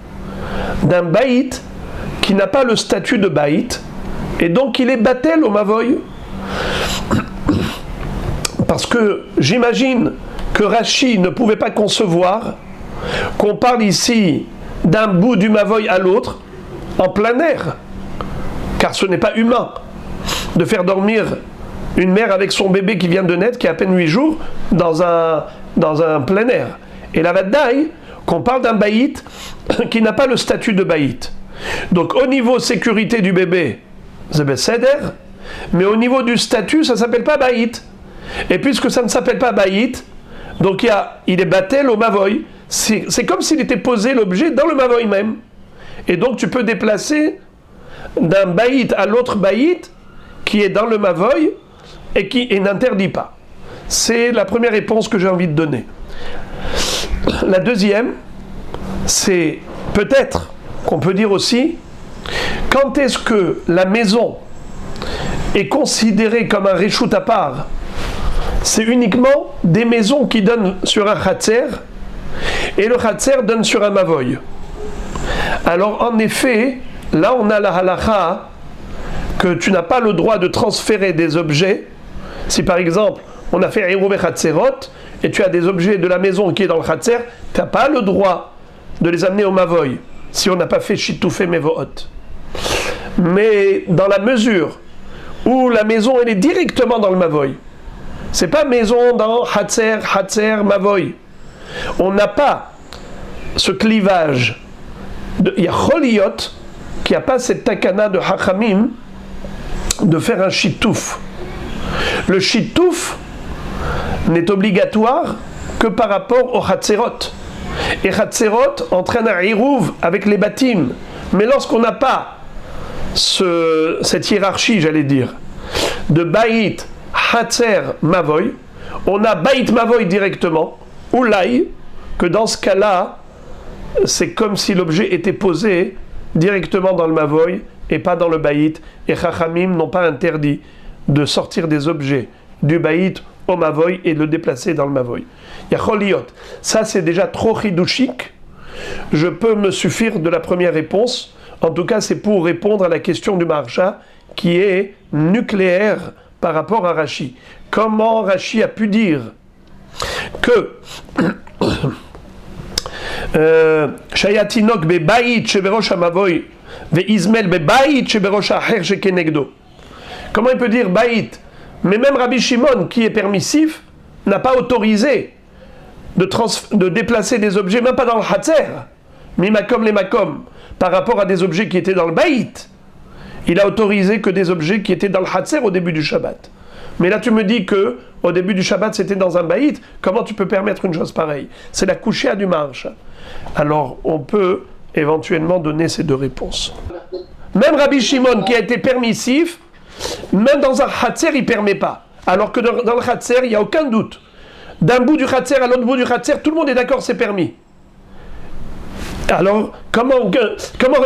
d'un baït qui n'a pas le statut de baït, et donc il est batel au Mavoy. Parce que j'imagine que Rashi ne pouvait pas concevoir qu'on parle ici d'un bout du Mavoy à l'autre en plein air, car ce n'est pas humain de faire dormir une mère avec son bébé qui vient de naître, qui a à peine 8 jours, dans un plein air. Et la Vadaï, qu'on parle d'un baït qui n'a pas le statut de baït. Donc au niveau sécurité du bébé, c'est Besséder, mais au niveau du statut, ça ne s'appelle pas baït. Et puisque ça ne s'appelle pas baït, donc il est batel au Mavoy. C'est comme s'il était posé l'objet dans le Mavoy même. Et donc tu peux déplacer d'un baït à l'autre baït qui est dans le Mavoy et n'interdit pas. C'est la première réponse que j'ai envie de donner. La deuxième, c'est peut-être qu'on peut dire aussi, quand est-ce que la maison est considérée comme un réchout à part? C'est uniquement des maisons qui donnent sur un khatser, et le khatser donne sur un mavoy. Alors en effet, là on a la halakha que tu n'as pas le droit de transférer des objets. Si par exemple on a fait Eruv Khatserot et tu as des objets de la maison qui est dans le Khatser, tu n'as pas le droit de les amener au Mavoy si on n'a pas fait Shitoufé Mevohot. Mais dans la mesure où la maison elle est directement dans le Mavoy, c'est pas maison dans Hatser, Mavoy. On n'a pas ce clivage. Il y a Choliyot qui n'a pas cette takana de Hachamim de faire un Shitouf. Le Shitouf n'est obligatoire que par rapport au Hatserot. Et Hatserot entraîne un Hirouv avec les Batim. Mais lorsqu'on n'a pas cette hiérarchie, j'allais dire, de Baït, Hatser, Mavoy, on a Baït Mavoy directement, ou Laï, que dans ce cas-là, c'est comme si l'objet était posé directement dans le Mavoy et pas dans le Baït. Et Chachamim n'ont pas interdit de sortir des objets du Baït au Mavoy et le déplacer dans le Mavoy. Yacholiot. Ça, c'est déjà trop chidouchique. Je peux me suffire de la première réponse. En tout cas, c'est pour répondre à la question du Maharsha qui est nucléaire par rapport à Rashi. Comment Rashi a pu dire que Shayatinok bebayit sheberosh hamavoy veizmel bebayit sheberosh acher shekenegdo. Comment il peut dire baït? Mais même Rabbi Shimon, qui est permissif, n'a pas autorisé de déplacer des objets, même pas dans le Hatzer, mimakom les makom, par rapport à des objets qui étaient dans le baït. Il a autorisé que des objets qui étaient dans le Hatzer au début du Shabbat. Mais là, tu me dis que au début du Shabbat, c'était dans un baït. Comment tu peux permettre une chose pareille? C'est la couchée du Maharsha. Alors, on peut éventuellement donner ces deux réponses. Même Rabbi Shimon, qui a été permissif, même dans un Hatzer, il ne permet pas. Alors que dans le Hatzer, il n'y a aucun doute. D'un bout du Hatzer à l'autre bout du Hatzer, tout le monde est d'accord, c'est permis. Alors, comment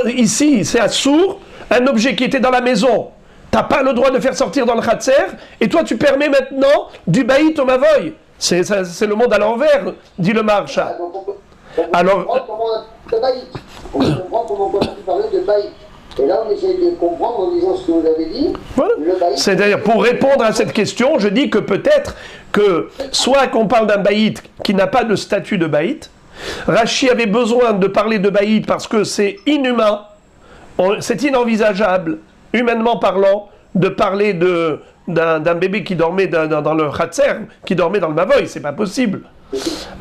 ici, c'est assourd, un objet qui était dans la maison, tu n'as pas le droit de faire sortir dans le Hatzer, et toi tu permets maintenant du baït au Mavoy. C'est le monde à l'envers, dit le Maharsha. Alors, on comprend comment on peut parler de baït. Et là, on essaie de comprendre en disant ce que vous avez dit. Voilà. C'est-à-dire, pour répondre à cette question, je dis que peut-être que, soit qu'on parle d'un baït qui n'a pas de statut de baït, Rashi avait besoin de parler de baït parce que c'est inhumain, c'est inenvisageable, humainement parlant, de parler d'un bébé qui dormait dans le Hatzer, qui dormait dans le Mavoy, c'est pas possible.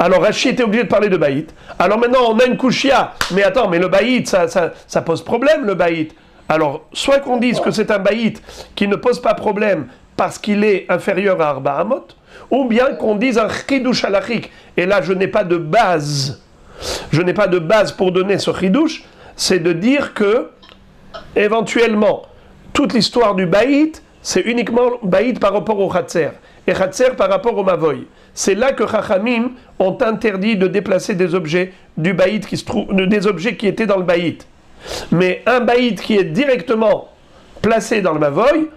Alors Rashi était obligé de parler de baït. Alors maintenant on a une kushia, mais attends, mais le baït, ça pose problème le baït. Alors soit qu'on dise que c'est un baït qui ne pose pas problème parce qu'il est inférieur à Arba Amot, ou bien qu'on dise un chidouche halachik. Et là je n'ai pas de base. Je n'ai pas de base pour donner ce chidouche, c'est de dire que éventuellement toute l'histoire du baït, c'est uniquement baït par rapport au Hatzer et Hatzer par rapport au Mavoy. C'est là que Chachamim ont interdit de déplacer des objets du baït des objets qui étaient dans le baït. Mais un baït qui est directement placé dans le Mavoy,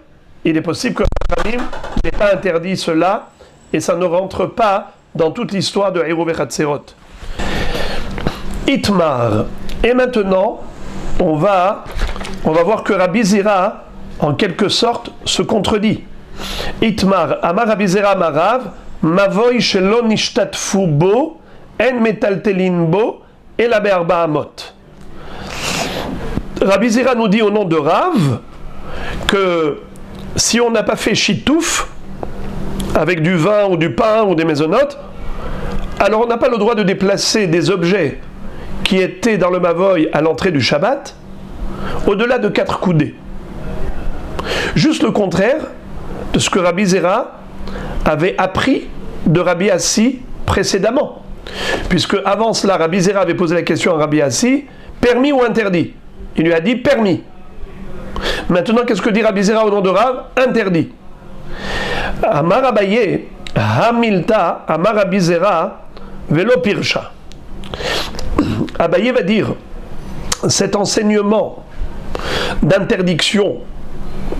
il est possible que Chachamim n'ait pas interdit cela et ça ne rentre pas dans toute l'histoire de Eruv et Hatzerot. Itmar. Et maintenant, on va voir que Rabbi Zira, en quelque sorte, se contredit. Itmar, Amar Rabbi Zira Marav, Mavoy shelo nishtatfu bo, en metaltelin bo, et la berba amot. Rabbi Zira nous dit au nom de Rav que si on n'a pas fait chitouf avec du vin ou du pain ou des maisonnotes, alors on n'a pas le droit de déplacer des objets qui étaient dans le Mavoy à l'entrée du Shabbat au-delà de 4 coudées. Juste le contraire de ce que Rabbi Zera avait appris de Rabbi Assi précédemment. Puisque avant cela, Rabbi Zera avait posé la question à Rabbi Assi, permis ou interdit? Il lui a dit permis. Maintenant, qu'est-ce que dit Rabbi Zera au nom de Rav? Interdit. Amar Abaye, Hamilta, Amar Rabbi Zera, Velo Pirsha. Abaye va dire, cet enseignement d'interdiction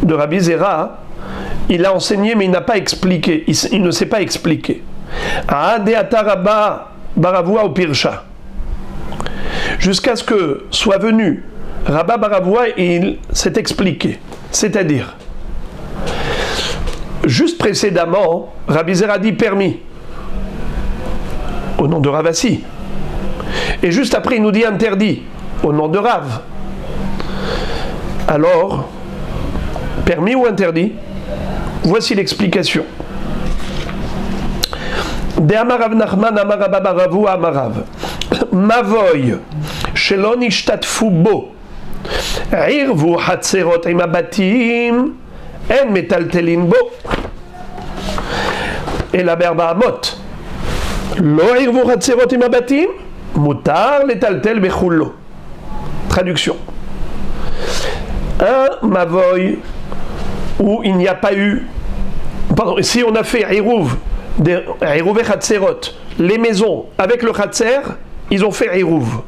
de Rabbi Zera, il a enseigné mais il n'a pas expliqué, il ne s'est pas expliqué. Baravua au Pirsha. Jusqu'à ce que soit venu Rabba Baravua et il s'est expliqué. C'est-à-dire, juste précédemment, Rabbi Zera dit permis, au nom de Ravassi. Et juste après, il nous dit interdit, au nom de Rav. Alors, permis ou interdit? Voici l'explication. De Amarav Nachman Amarabba Baravua Amarav. Mavoy, Shelon ishtatfu bo. Irvu hatzerot im abatim, en metaltelin bo. Et la berba amot. Lo irvu hatzerot im abatim, mutar letaltel bechullo. Traduction. Un mavoy où il n'y a pas eu. Pardon, si on a fait Eruv et Hatzerot, les maisons avec le Hatzer, ils ont fait Eruv.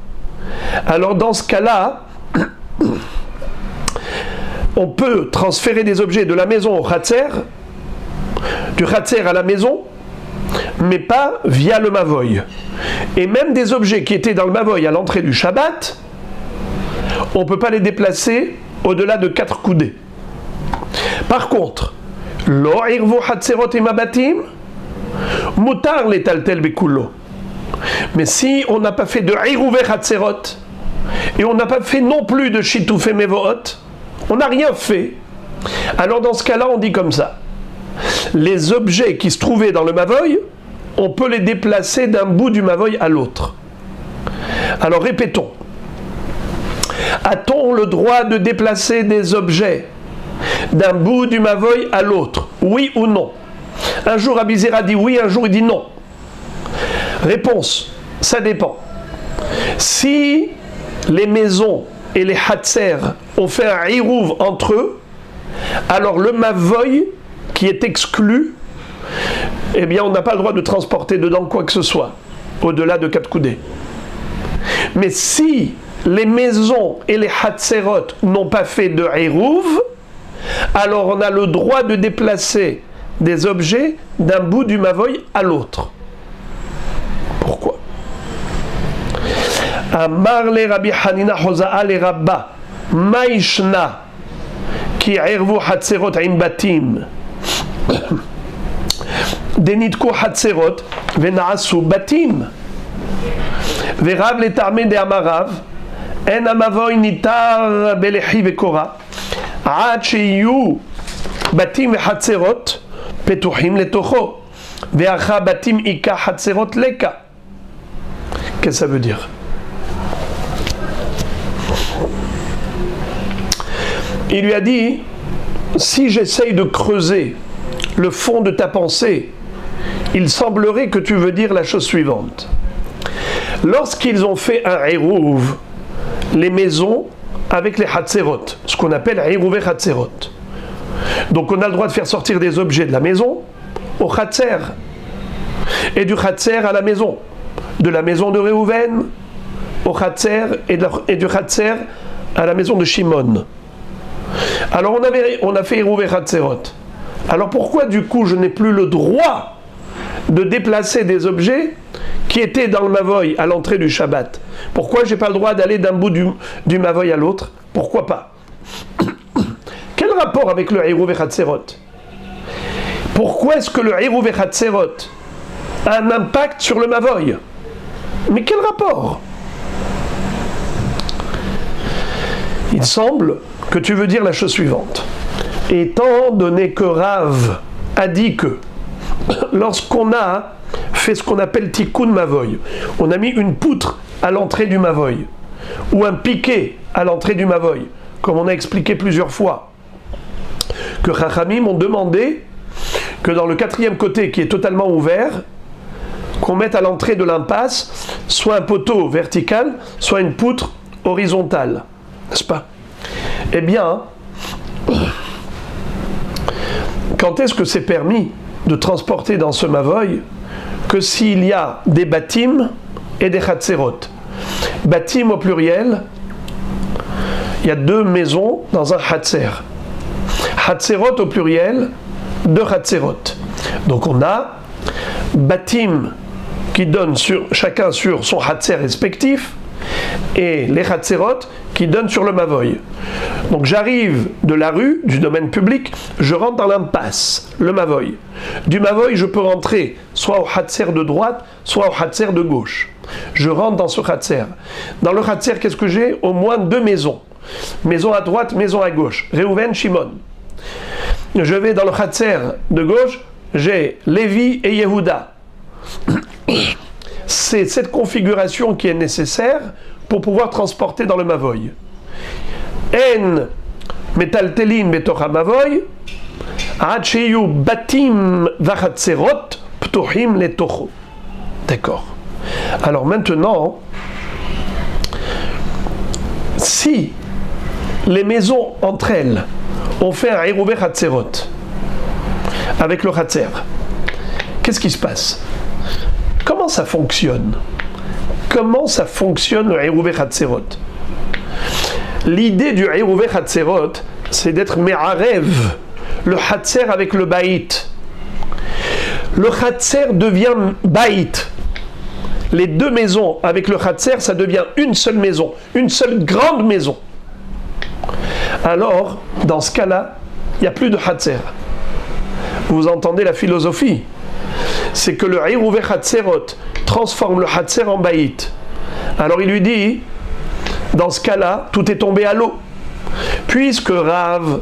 Alors dans ce cas-là, on peut transférer des objets de la maison au Hatzer. du Khatser à la maison, mais pas via le Mavoy. Et même des objets qui étaient dans le Mavoy à l'entrée du Shabbat, on ne peut pas les déplacer au-delà de 4 coudées. Par contre, Lo irvu Hatserot et Mabatim, Mutar les taltel bekullo. Mais si on n'a pas fait de Irouvé Hatserot, et on n'a pas fait non plus de Shitoufé Mevohot, on n'a rien fait. Alors dans ce cas-là, on dit comme ça. Les objets qui se trouvaient dans le Mavoy, on peut les déplacer d'un bout du Mavoy à l'autre. Alors répétons. A-t-on le droit de déplacer des objets d'un bout du Mavoy à l'autre? Oui ou non? Un jour Abizera dit oui, un jour il dit non. Réponse, ça dépend. Si les maisons et les Hatser ont fait un hirouv entre eux, alors le Mavoy qui est exclu, eh bien on n'a pas le droit de transporter dedans quoi que ce soit, au-delà de 4 coudées. Mais si les maisons et les Hatserot n'ont pas fait de hirouv, alors on a le droit de déplacer des objets d'un bout du Mavoy à l'autre. Pourquoi? Amar le Rabbi Hanina Hoza'a le Rabba Maishna ki irvu Hatserot im batim denitku Hatserot vena'asu batim verav le tarme de Amarav en amavoy nitar belechi vekora עד שיהיו בתים וחצרות פתוחים לתוכו ואחר בתים עיקה חצרות לקה. Qu'est-ce que ça veut dire? Il lui a dit, si j'essaye de creuser le fond de ta pensée, il semblerait que tu veux dire la chose suivante. Lorsqu'ils ont fait un hérouv, les maisons avec les Hatserot, ce qu'on appelle Hirouvé Hatserot. Donc on a le droit de faire sortir des objets de la maison au Hatser, et du Hatser à la maison, de la maison de Réhouven au Hatser et du Hatser à la maison de Shimon. Alors on a fait Hirouvé Hatserot. Alors pourquoi du coup je n'ai plus le droit de déplacer des objets qui étaient dans le Mavoy à l'entrée du Shabbat? Pourquoi je n'ai pas le droit d'aller d'un bout du Mavoy à l'autre? Pourquoi pas? Quel rapport avec le Hirouvé Hatserot? Pourquoi est-ce que le Hirouvé Hatserot a un impact sur le Mavoy? Mais quel rapport? Il semble que tu veux dire la chose suivante. Étant donné que Rav a dit que lorsqu'on a fait ce qu'on appelle Tikkun Mavoy, on a mis une poutre à l'entrée du Mavoy, ou un piquet à l'entrée du Mavoy, comme on a expliqué plusieurs fois, que Chachamim ont demandé que dans le 4e côté qui est totalement ouvert, qu'on mette à l'entrée de l'impasse soit un poteau vertical, soit une poutre horizontale, n'est-ce pas? Eh bien, quand est-ce que c'est permis de transporter dans ce Mavoy que s'il y a des batim et des Hatserot? Batim au pluriel, il y a 2 maisons dans un Hatser. Hatserot au pluriel, 2 Hatserot. Donc on a batim qui donnent chacun sur son Hatser respectif, et les Hatserot qui donnent sur le Mavoy. Donc j'arrive de la rue, du domaine public, je rentre dans l'impasse, le Mavoy. Du Mavoy, je peux rentrer soit au Hatser de droite, soit au Hatser de gauche. Je rentre dans ce Hatser. Dans le Hatser, qu'est-ce que j'ai? Au moins 2 maisons. Maison à droite, maison à gauche. Réhouven, Shimon. Je vais dans le Hatser de gauche, j'ai Lévi et Yehuda. C'est cette configuration qui est nécessaire pour pouvoir transporter dans le Mavoy. En metaltelin betocha Mavoy, ad sheyu batim vachatserot ptochim letocho. D'accord. Alors maintenant, si les maisons entre elles ont fait un hirouvé Hatserot avec le Hatser, qu'est-ce qui se passe? Comment ça fonctionne? Comment ça fonctionne le hirouvé Hatserot? L'idée du hirouvé Hatserot, c'est d'être me'arev, le Hatser avec le baït. le Khatser devient Baït. Les deux maisons avec le Khatser, ça devient une seule maison, une seule grande maison. Alors, dans ce cas-là, il n'y a plus de Khatser. Vous entendez la philosophie? C'est que le Irouvé Khatserot transforme le Khatser en Baït. Alors il lui dit, dans ce cas-là, tout est tombé à l'eau. Puisque Rav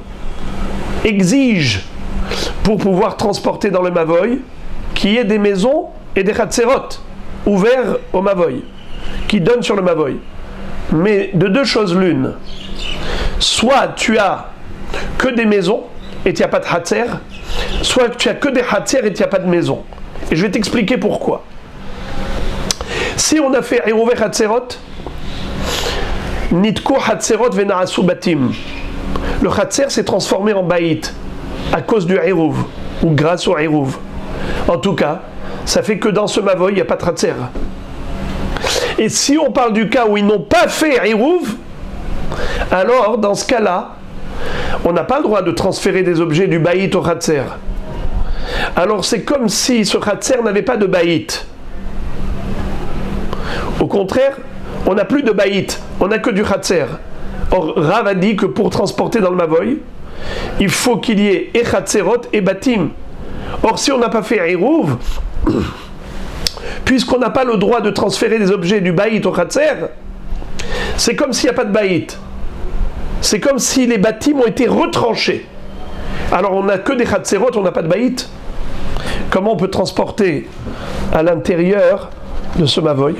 exige, pour pouvoir transporter dans le Mavoy, qu'il y ait des maisons et des Khatserot ouverts au Mavoy, qui donnent sur le Mavoy. Mais de deux choses l'une. Soit tu as que des maisons et tu n'as pas de Khatser, soit tu as que des Khatser et tu n'as pas de maison. Et je vais t'expliquer pourquoi. Si on a fait Irouvé Khatserot, Nitko Khatserot Vena'asu Batim. Le Khatser s'est transformé en Baït à cause du Irouv ou grâce au Irouv. En tout cas, ça fait que dans ce Mavoy, il n'y a pas de Khatser. Et si on parle du cas où ils n'ont pas fait Irouv, alors dans ce cas-là, on n'a pas le droit de transférer des objets du Baït au Khatser. Alors c'est comme si ce Khatser n'avait pas de Baït. Au contraire, on n'a plus de Baït, on n'a que du Khatser. Or, Rav a dit que pour transporter dans le Mavoy, il faut qu'il y ait et Khatserot et Batim. Or, si on n'a pas fait Irouv, puisqu'on n'a pas le droit de transférer des objets du Baït au Khatser, c'est comme s'il n'y a pas de Baït. C'est comme si les Batim ont été retranchés. Alors, on n'a que des Khatserot, on n'a pas de Baït. Comment on peut transporter à l'intérieur de ce Mavoy?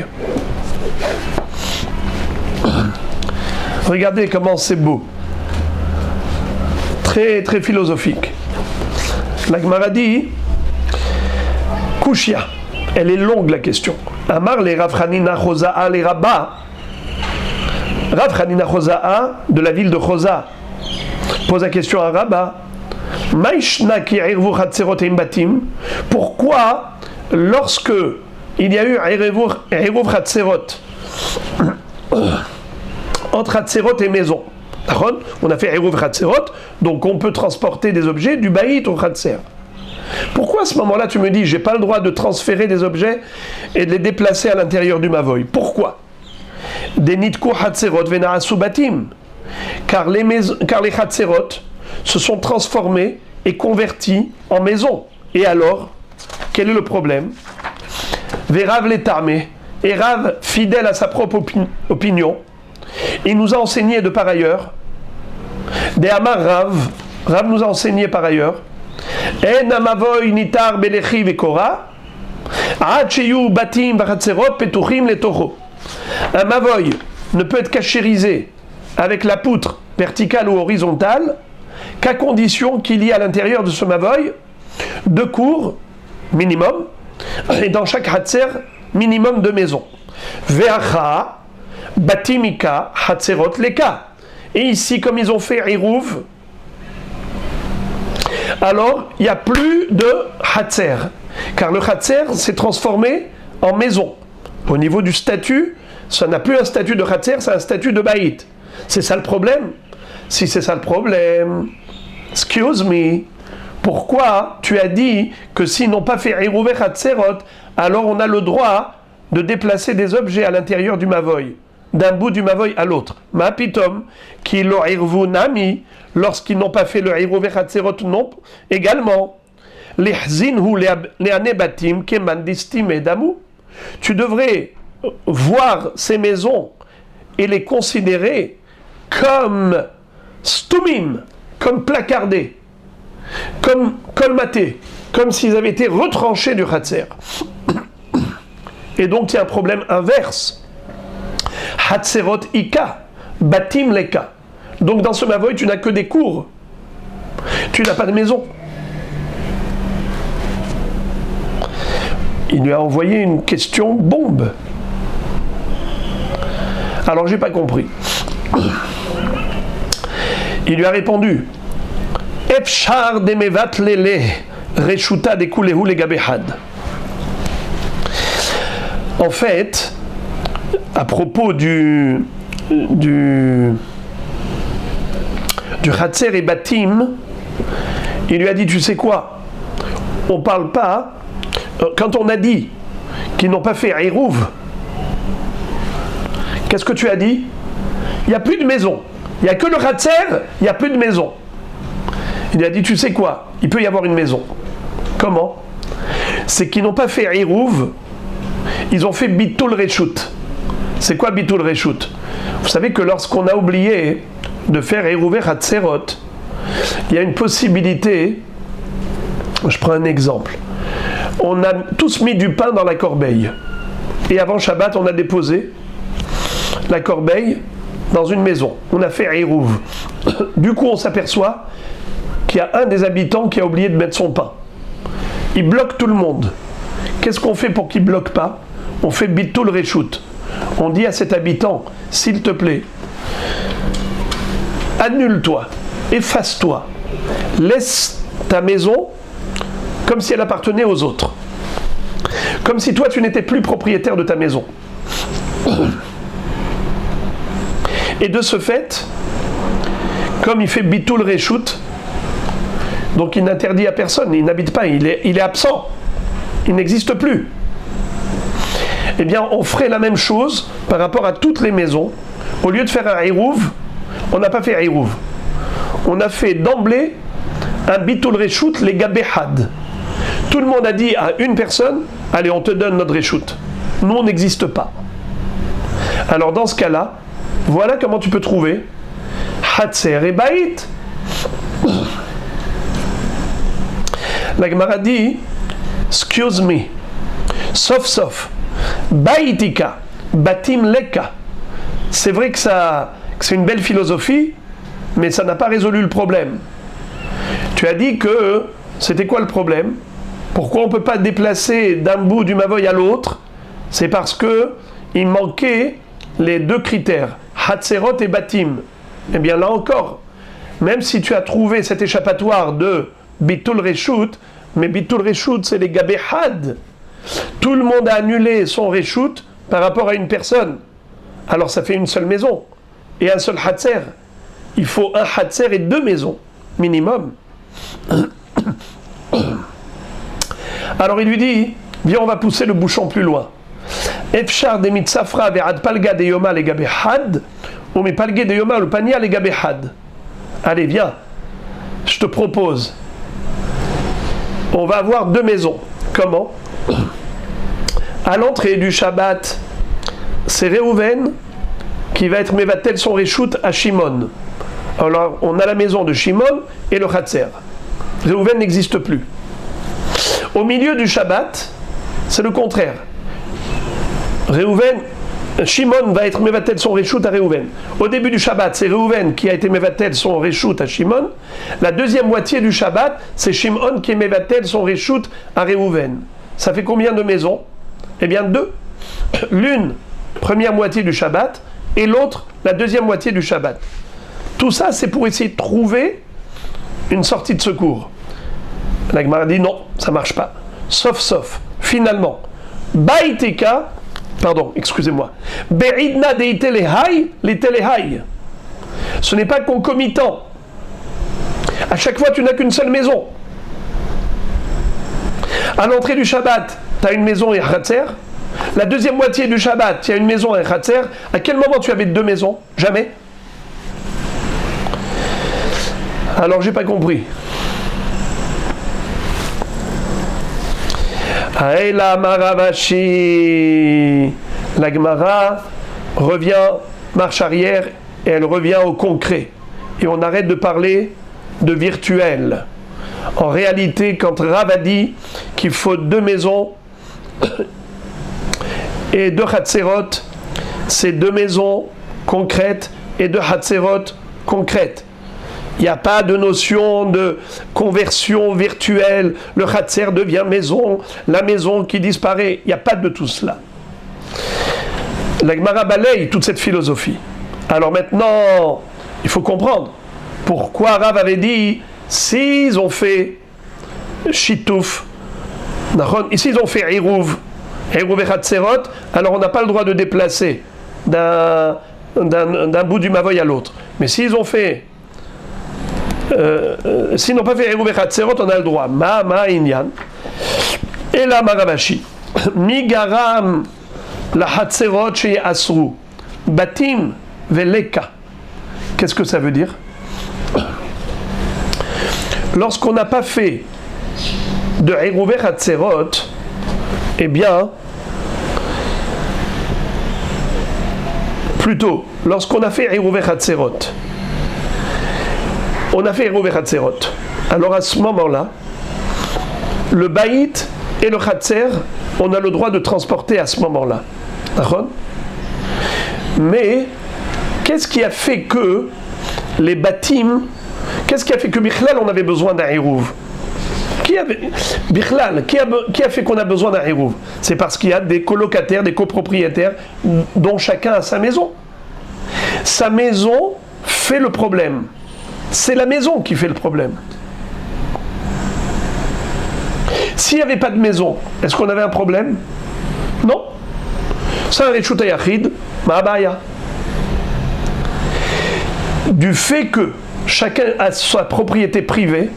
Regardez comment c'est beau. Très très philosophique. La Gemara dit Kushia. Elle est longue la question. Amar les Rav Hanina Chosa'a les Rabba. Rav Hanina Chosa'a de la ville de Chosa pose la question à Rabba. Maishna ki irvu Khatserot et Batim. Pourquoi lorsque il y a eu irvu Khatserot entre Khatserot et maison, on a fait Irouv Khatserot, donc on peut transporter des objets du Baït au Khatser. Pourquoi à ce moment-là tu me dis j'ai pas le droit de transférer des objets et de les déplacer à l'intérieur du Mavoy? Pourquoi? Des Nitko Khatserot Vena'asu Batim. Car les Khatserot se sont transformés et convertis en maison. Et alors, quel est le problème? Verav l'étarmé, et Rav, fidèle à sa propre opinion, il nous a enseigné de par ailleurs, des Amar Rav nous a enseigné par ailleurs, En amavoy nitar belechi vekora, ad sheyu batim v'chatserot petuchim letocho. Un mavoy ne peut être cachérisé avec la poutre verticale ou horizontale qu'à condition qu'il y ait à l'intérieur de ce mavoy deux cours minimum, et dans chaque hatser minimum de maisons. Ve'acha batimika hatserot leka. Et ici, comme ils ont fait Irouv, alors il n'y a plus de hatser, car le hatser s'est transformé en maison. Au niveau du statut, ça n'a plus un statut de hatser, c'est un statut de baït. C'est ça le problème? Si c'est ça le problème, excuse me, pourquoi tu as dit que s'ils n'ont pas fait Irouvé Hatserot, alors on a le droit de déplacer des objets à l'intérieur du Mavoy, d'un bout du Mavoy à l'autre? Ma pitom, qui lo irvu nami, lorsqu'ils n'ont pas fait le Irouvé Hatserot non, également. Lihzinhu leanebatim keman distim et damu. Tu devrais voir ces maisons et les considérer comme stumim, comme placardés, comme colmatés, comme s'ils avaient été retranchés du Hatser. Et donc il y a un problème inverse. Hatserot ika, batim leka. Donc dans ce Mavoy, tu n'as que des cours. Tu n'as pas de maison. Il lui a envoyé une question bombe. Alors j'ai pas compris. Il lui a répondu Efshar demevat lele reshuta dekulehu legabehad. En fait, à propos du Hatser et Batim, il lui a dit, tu sais quoi, on ne parle pas quand on a dit qu'ils n'ont pas fait Eruv, qu'est-ce que tu as dit? Il n'y a plus de maison. Il n'y a que le Khatser, il n'y a plus de maison. Il a dit, tu sais quoi? Il peut y avoir une maison. Comment? C'est qu'ils n'ont pas fait Eruv, ils ont fait Bitul Reshut. C'est quoi Bitul Reshut? Vous savez que lorsqu'on a oublié de faire Eruv Hatserot, il y a une possibilité, je prends un exemple. On a tous mis du pain dans la corbeille. Et avant Shabbat, on a déposé la corbeille dans une maison. On a fait Eruv. Du coup, on s'aperçoit qu'il y a un des habitants qui a oublié de mettre son pain. Il bloque tout le monde. Qu'est-ce qu'on fait pour qu'il ne bloque pas? On fait Bitul Reshut. On dit à cet habitant, s'il te plaît, annule-toi, efface-toi, laisse ta maison comme si elle appartenait aux autres. Comme si toi, tu n'étais plus propriétaire de ta maison. Et de ce fait, comme il fait Bitul Reshut, donc il n'interdit à personne, il n'habite pas, il est absent, il n'existe plus. Eh bien, on ferait la même chose par rapport à toutes les maisons. Au lieu de faire un Eruv, on n'a pas fait Eruv. On a fait d'emblée un Bitul Reshut les Gabehad. Tout le monde a dit à une personne, allez, on te donne notre Reshut. Nous, on n'existe pas. Alors, dans ce cas-là, voilà comment tu peux trouver Hatser et Baït. La Gemara dit, excuse me, sauf, Baïtika, Batim Leka. C'est vrai que c'est une belle philosophie, mais ça n'a pas résolu le problème. Tu as dit que, c'était quoi le problème? Pourquoi on ne peut pas déplacer d'un bout du Mavoy à l'autre? C'est parce que il manquait les deux critères, Hatzerot et Batim. Eh bien là encore, même si tu as trouvé cet échappatoire de Bitul Reshut, mais Bitul Reshut c'est les Gabehad. Tout le monde a annulé son Reshut par rapport à une personne. Alors ça fait une seule maison et un seul Hatzer. Il faut un Hatzer et deux maisons, minimum. Alors il lui dit, viens on va pousser le bouchon plus loin. Efshar de mitzafra ve'ad palga de yoma le gabehad, ou mi palga de yoma le pania le gabehad. Allez, viens, je te propose. On va avoir deux maisons. Comment? À l'entrée du Shabbat, c'est Réhouven qui va être Mevatel son Reshut à Shimon. Alors, on a la maison de Shimon et le Hatzer. Réhouven n'existe plus. Au milieu du Shabbat, c'est le contraire. Shimon va être Mevatel son Reshut à Réhouven. Au début du Shabbat, c'est Réhouven qui a été Mevatel son Reshut à Shimon. La deuxième moitié du Shabbat, c'est Shimon qui est Mevatel son Reshut à Réhouven. Ça fait combien de maisons? Eh bien deux. L'une, première moitié du Shabbat, et l'autre, la deuxième moitié du Shabbat. Tout ça, c'est pour essayer de trouver une sortie de secours. La Gemara dit non, ça ne marche pas. Sauf, finalement, Baïteka, excusez-moi, Be'idna deite les telehai. Ce n'est pas concomitant. À chaque fois, tu n'as qu'une seule maison. À l'entrée du Shabbat, tu as une maison et un Hatzer. La deuxième moitié du Shabbat, il y a une maison et un Hatzer. À quel moment tu avais deux maisons? Jamais. Alors, j'ai pas compris. Aïla Maravashi. La Gemara revient, marche arrière, et elle revient au concret. Et on arrête de parler de virtuel. En réalité, quand Rav a dit qu'il faut deux maisons et deux Hatzerot, c'est deux maisons concrètes et deux Hatzerot concrètes. Il n'y a pas de notion de conversion virtuelle, le Hatzer devient maison, la maison qui disparaît. Il n'y a pas de tout cela. La Gemara balaye toute cette philosophie. Alors maintenant, il faut comprendre pourquoi Rav avait dit s'ils ont fait Shitouf, ici ils ont fait Eruv et Hatzerot, alors on n'a pas le droit de déplacer d'un bout du Mavoy à l'autre. Mais s'ils ont fait s'ils n'ont pas fait Eruv et Hatzerot, on a le droit. Ma Inyan. Et Ela Maravashi. Migaram la Hatzerot chez Asru. Batim veleka. Qu'est-ce que ça veut dire? Lorsqu'on n'a pas fait de Eruvé Hatzerot, eh bien, plutôt, lorsqu'on a fait Eruvé Hatzerot, on a fait Eruvé Hatzerot. Alors à ce moment-là, le Baït et le Hatzer, on a le droit de transporter à ce moment-là. D'accord? Mais, qu'est-ce qui a fait que les Batim, qu'est-ce qui a fait que Bichlal, on avait besoin d'un Eruv? Bichlal, qui a fait qu'on a besoin d'un Eruv? C'est parce qu'il y a des colocataires, des copropriétaires, dont chacun a sa maison. Sa maison fait le problème. C'est la maison qui fait le problème. S'il n'y avait pas de maison, est-ce qu'on avait un problème? Non. C'est un Reshut Hayachid, Ma'abaya. Du fait que chacun a sa propriété privée,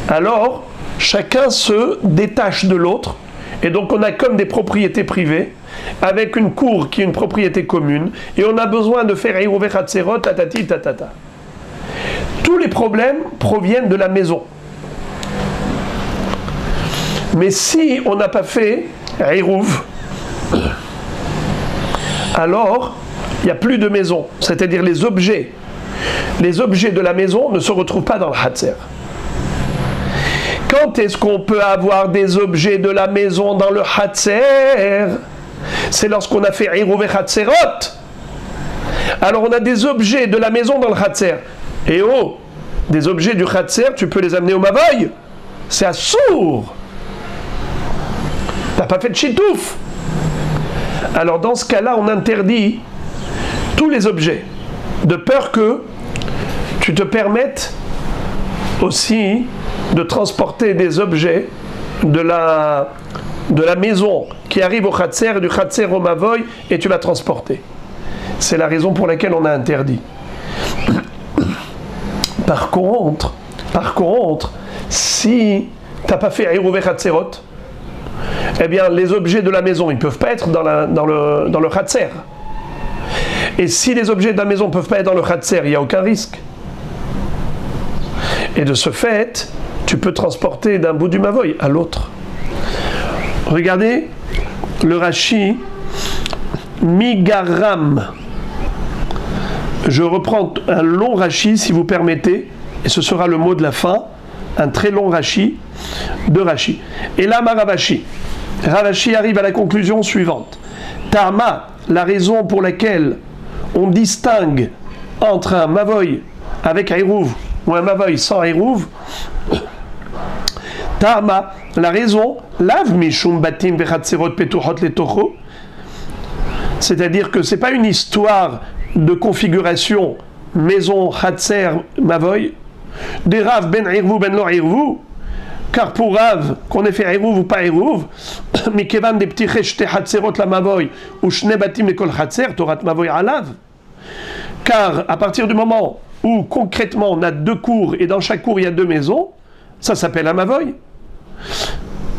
alors chacun se détache de l'autre, et donc on a comme des propriétés privées, avec une cour qui est une propriété commune, et on a besoin de faire Eruvé Hatzerot, tatati, tatata. Tous les problèmes proviennent de la maison. Mais si on n'a pas fait Eruv, alors il n'y a plus de maison. C'est-à-dire les objets de la maison ne se retrouvent pas dans le Hatzer. Quand est-ce qu'on peut avoir des objets de la maison dans le Hatzer? C'est lorsqu'on a fait Eruv et Hatzerot. Alors on a des objets de la maison dans le Hatzer. Et des objets du Hatzer, tu peux les amener au Mavoy. C'est assour. T'as pas fait de chitouf. Alors dans ce cas-là, on interdit tous les objets, de peur que tu te permettes aussi de transporter des objets de la maison qui arrive au Hatzer et du Hatzer au Mavoy, et tu vas transporter. C'est la raison pour laquelle on a interdit. Par contre, si tu n'as pas fait Eruvé Hatzerot, eh bien les objets de la maison, ils ne peuvent pas être dans le Hatzer. Et si les objets de la maison ne peuvent pas être dans le Hatzer, il n'y a aucun risque. Et de ce fait, tu peux transporter d'un bout du Mavoy à l'autre. Regardez le Rashi Migaram. Je reprends un long Rashi, si vous permettez, et ce sera le mot de la fin, un très long Rashi de Rashi. Et là, Maravashi. Ravashi arrive à la conclusion suivante. Tama, la raison pour laquelle on distingue entre un Mavoy avec Eruv ou un Mavoy sans Eruv, Tama, la raison, lav mishum batim vechatzerot petuchot letocho, c'est-à-dire que c'est pas une histoire de configuration maison, Hatzer, Mavoy, des Rav ben Irvu ben lo Irvu, car pour Rav, qu'on ait fait Eruv ou pas Eruv, Mikevan des petits Cheshte Hatzerot la Mavoy, ou Shne Batim Ekol Hatzer, Torat Mavoy Alav. Car à partir du moment où concrètement on a deux cours et dans chaque cour il y a deux maisons, ça s'appelle un Mavoy.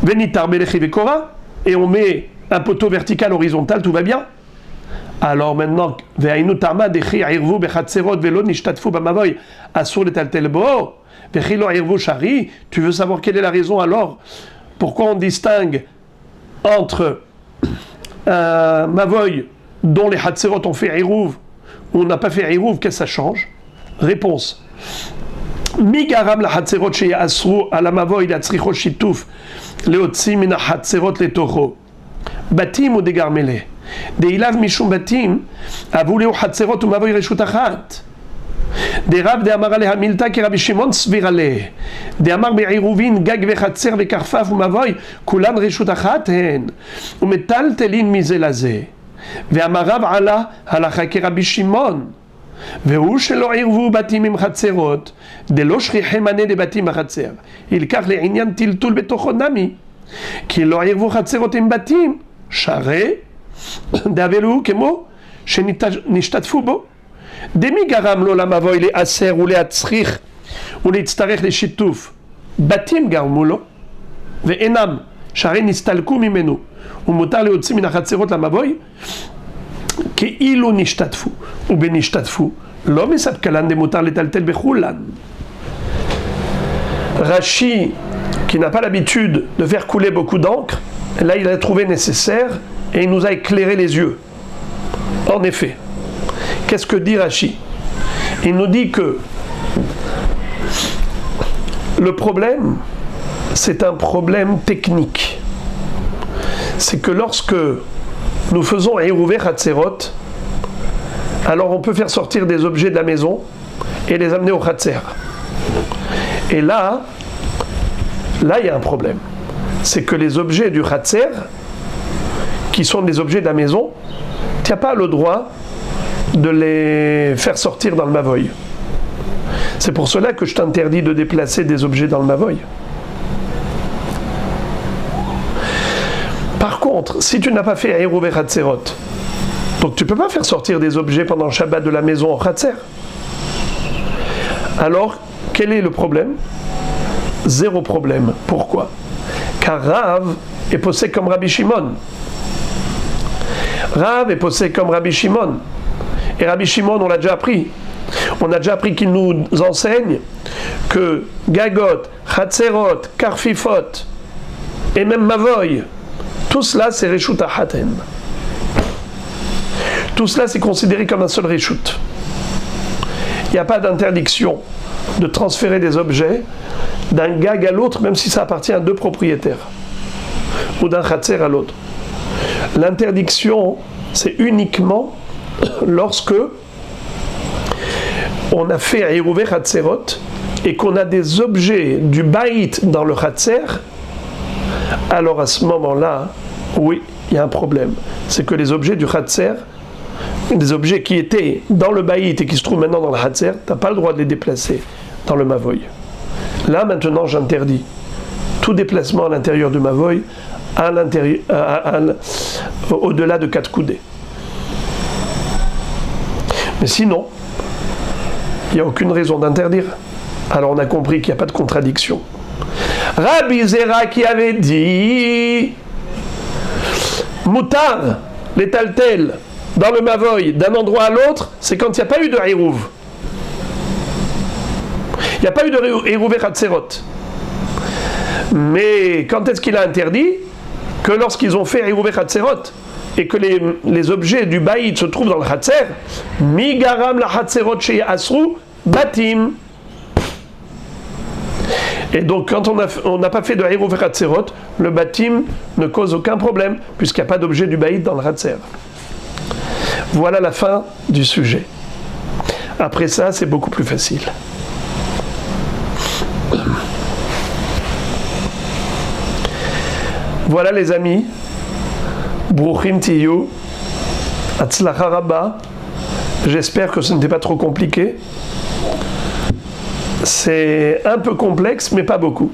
Venitar Belechi Vekora, et on met un poteau vertical horizontal, tout va bien. Alors maintenant, Ve'ainu Tarma Dechi Irvu Bechatzerot Velo Nishtatfu Bamavoy, Asur Letaltelbo. Tu veux savoir quelle est la raison alors? Pourquoi on distingue entre un Mavoy dont les Hatzerot ont fait Eruv ou on n'a pas fait Eruv, qu'est-ce que ça change? Réponse. Migaram la Hatzerot chez Asru à la Mavoy la Tzricho Shituf Leotzi mina Hatzerot le Toho Batim ou Degarmele Deilav Mishum Batim Avuleu Hatzerot ou Mavoy Reshut Achat des Rav de Amar Aleha Milta qui Rabbi Shimon Svirale de Amar Be'iruvin Gag Vechatzer Vekarfaf Mavoy Kulan Reshut Achat hen Umetal Telin Mizelaze Ve'amar Rav Ala Halacha ki Rabbi Shimon Ve'u shelo irvu batim im chatzerot delo shrihem ane de batim achatzer ilkach le'inyan tiltul betocho nami ki lo irvu chatzerot im batim share d'avelu kemo shenishtatfu bo demi garam lo lamavoy le aser ou le atzrich ou le tztarech le shituf batim garmu lo ve'enam שהרי נסתלקו ממנו, ומותר להוציא מן החצרות למבוי, כאילו נשתתפו, ובנשתתפו, לא מספקלן דמותר לטלטל בחולן. Rashi, qui n'a pas l'habitude de faire couler beaucoup d'encre, là il a trouvé nécessaire et il nous a éclairé les yeux. En effet, qu'est-ce que dit Rashi? Il nous dit que le problème, c'est un problème technique. C'est que lorsque nous faisons Eruvé Hatzerot, alors on peut faire sortir des objets de la maison et les amener au Hatzer. Et là, il y a un problème. C'est que les objets du Hatzer, qui sont des objets de la maison, tu n'as pas le droit de les faire sortir dans le Mavoy. C'est pour cela que je t'interdis de déplacer des objets dans le Mavoy. Par contre, si tu n'as pas fait Eruvé Hatzerot, donc tu ne peux pas faire sortir des objets pendant le Shabbat de la maison au Hatzer. Alors, quel est le problème? Zéro problème. Pourquoi? Car Rav est posé comme Rabbi Shimon. Rav est posé comme Rabbi Shimon. Et Rabbi Shimon, on l'a déjà appris. On a déjà appris qu'il nous enseigne que Gagot, Hatzerot, Karfifot et même Mavoy, tout cela c'est Reshut Haten. Tout cela c'est considéré comme un seul Reshut. Il n'y a pas d'interdiction de transférer des objets d'un gag à l'autre, même si ça appartient à deux propriétaires, ou d'un Hatzer à l'autre. L'interdiction, c'est uniquement lorsque on a fait Eruvé Hatzerot et qu'on a des objets du Baït dans le Hatzer, alors à ce moment-là, oui, il y a un problème. C'est que les objets du Hatzer, des objets qui étaient dans le Baït et qui se trouvent maintenant dans le Hatzer, tu n'as pas le droit de les déplacer dans le Mavoy. Là, maintenant, j'interdis tout déplacement à l'intérieur du Mavoy, au-delà de 4 coudées. Mais sinon, il n'y a aucune raison d'interdire. Alors on a compris qu'il n'y a pas de contradiction. Rabbi Zera qui avait dit Moutar, les taltels, dans le Mavoy, d'un endroit à l'autre, c'est quand il n'y a pas eu de Hirouv. Il n'y a pas eu de Eruvé Hatzerot. Mais quand est-ce qu'il a interdit? Que lorsqu'ils ont fait Eruvé Hatzerot et que les objets du Baït se trouvent dans le Hatzer, Mi garam la Hatzerot shey asru batim. Et donc quand on n'a pas fait de Eruvé Hatzerot, le batim ne cause aucun problème puisqu'il n'y a pas d'objet du Baït dans le Hatzer. Voilà la fin du sujet. Après ça, c'est beaucoup plus facile. Voilà les amis, Bruchim Tiyu, Hatzlacha Rabba. J'espère que ce n'était pas trop compliqué. C'est un peu complexe, mais pas beaucoup.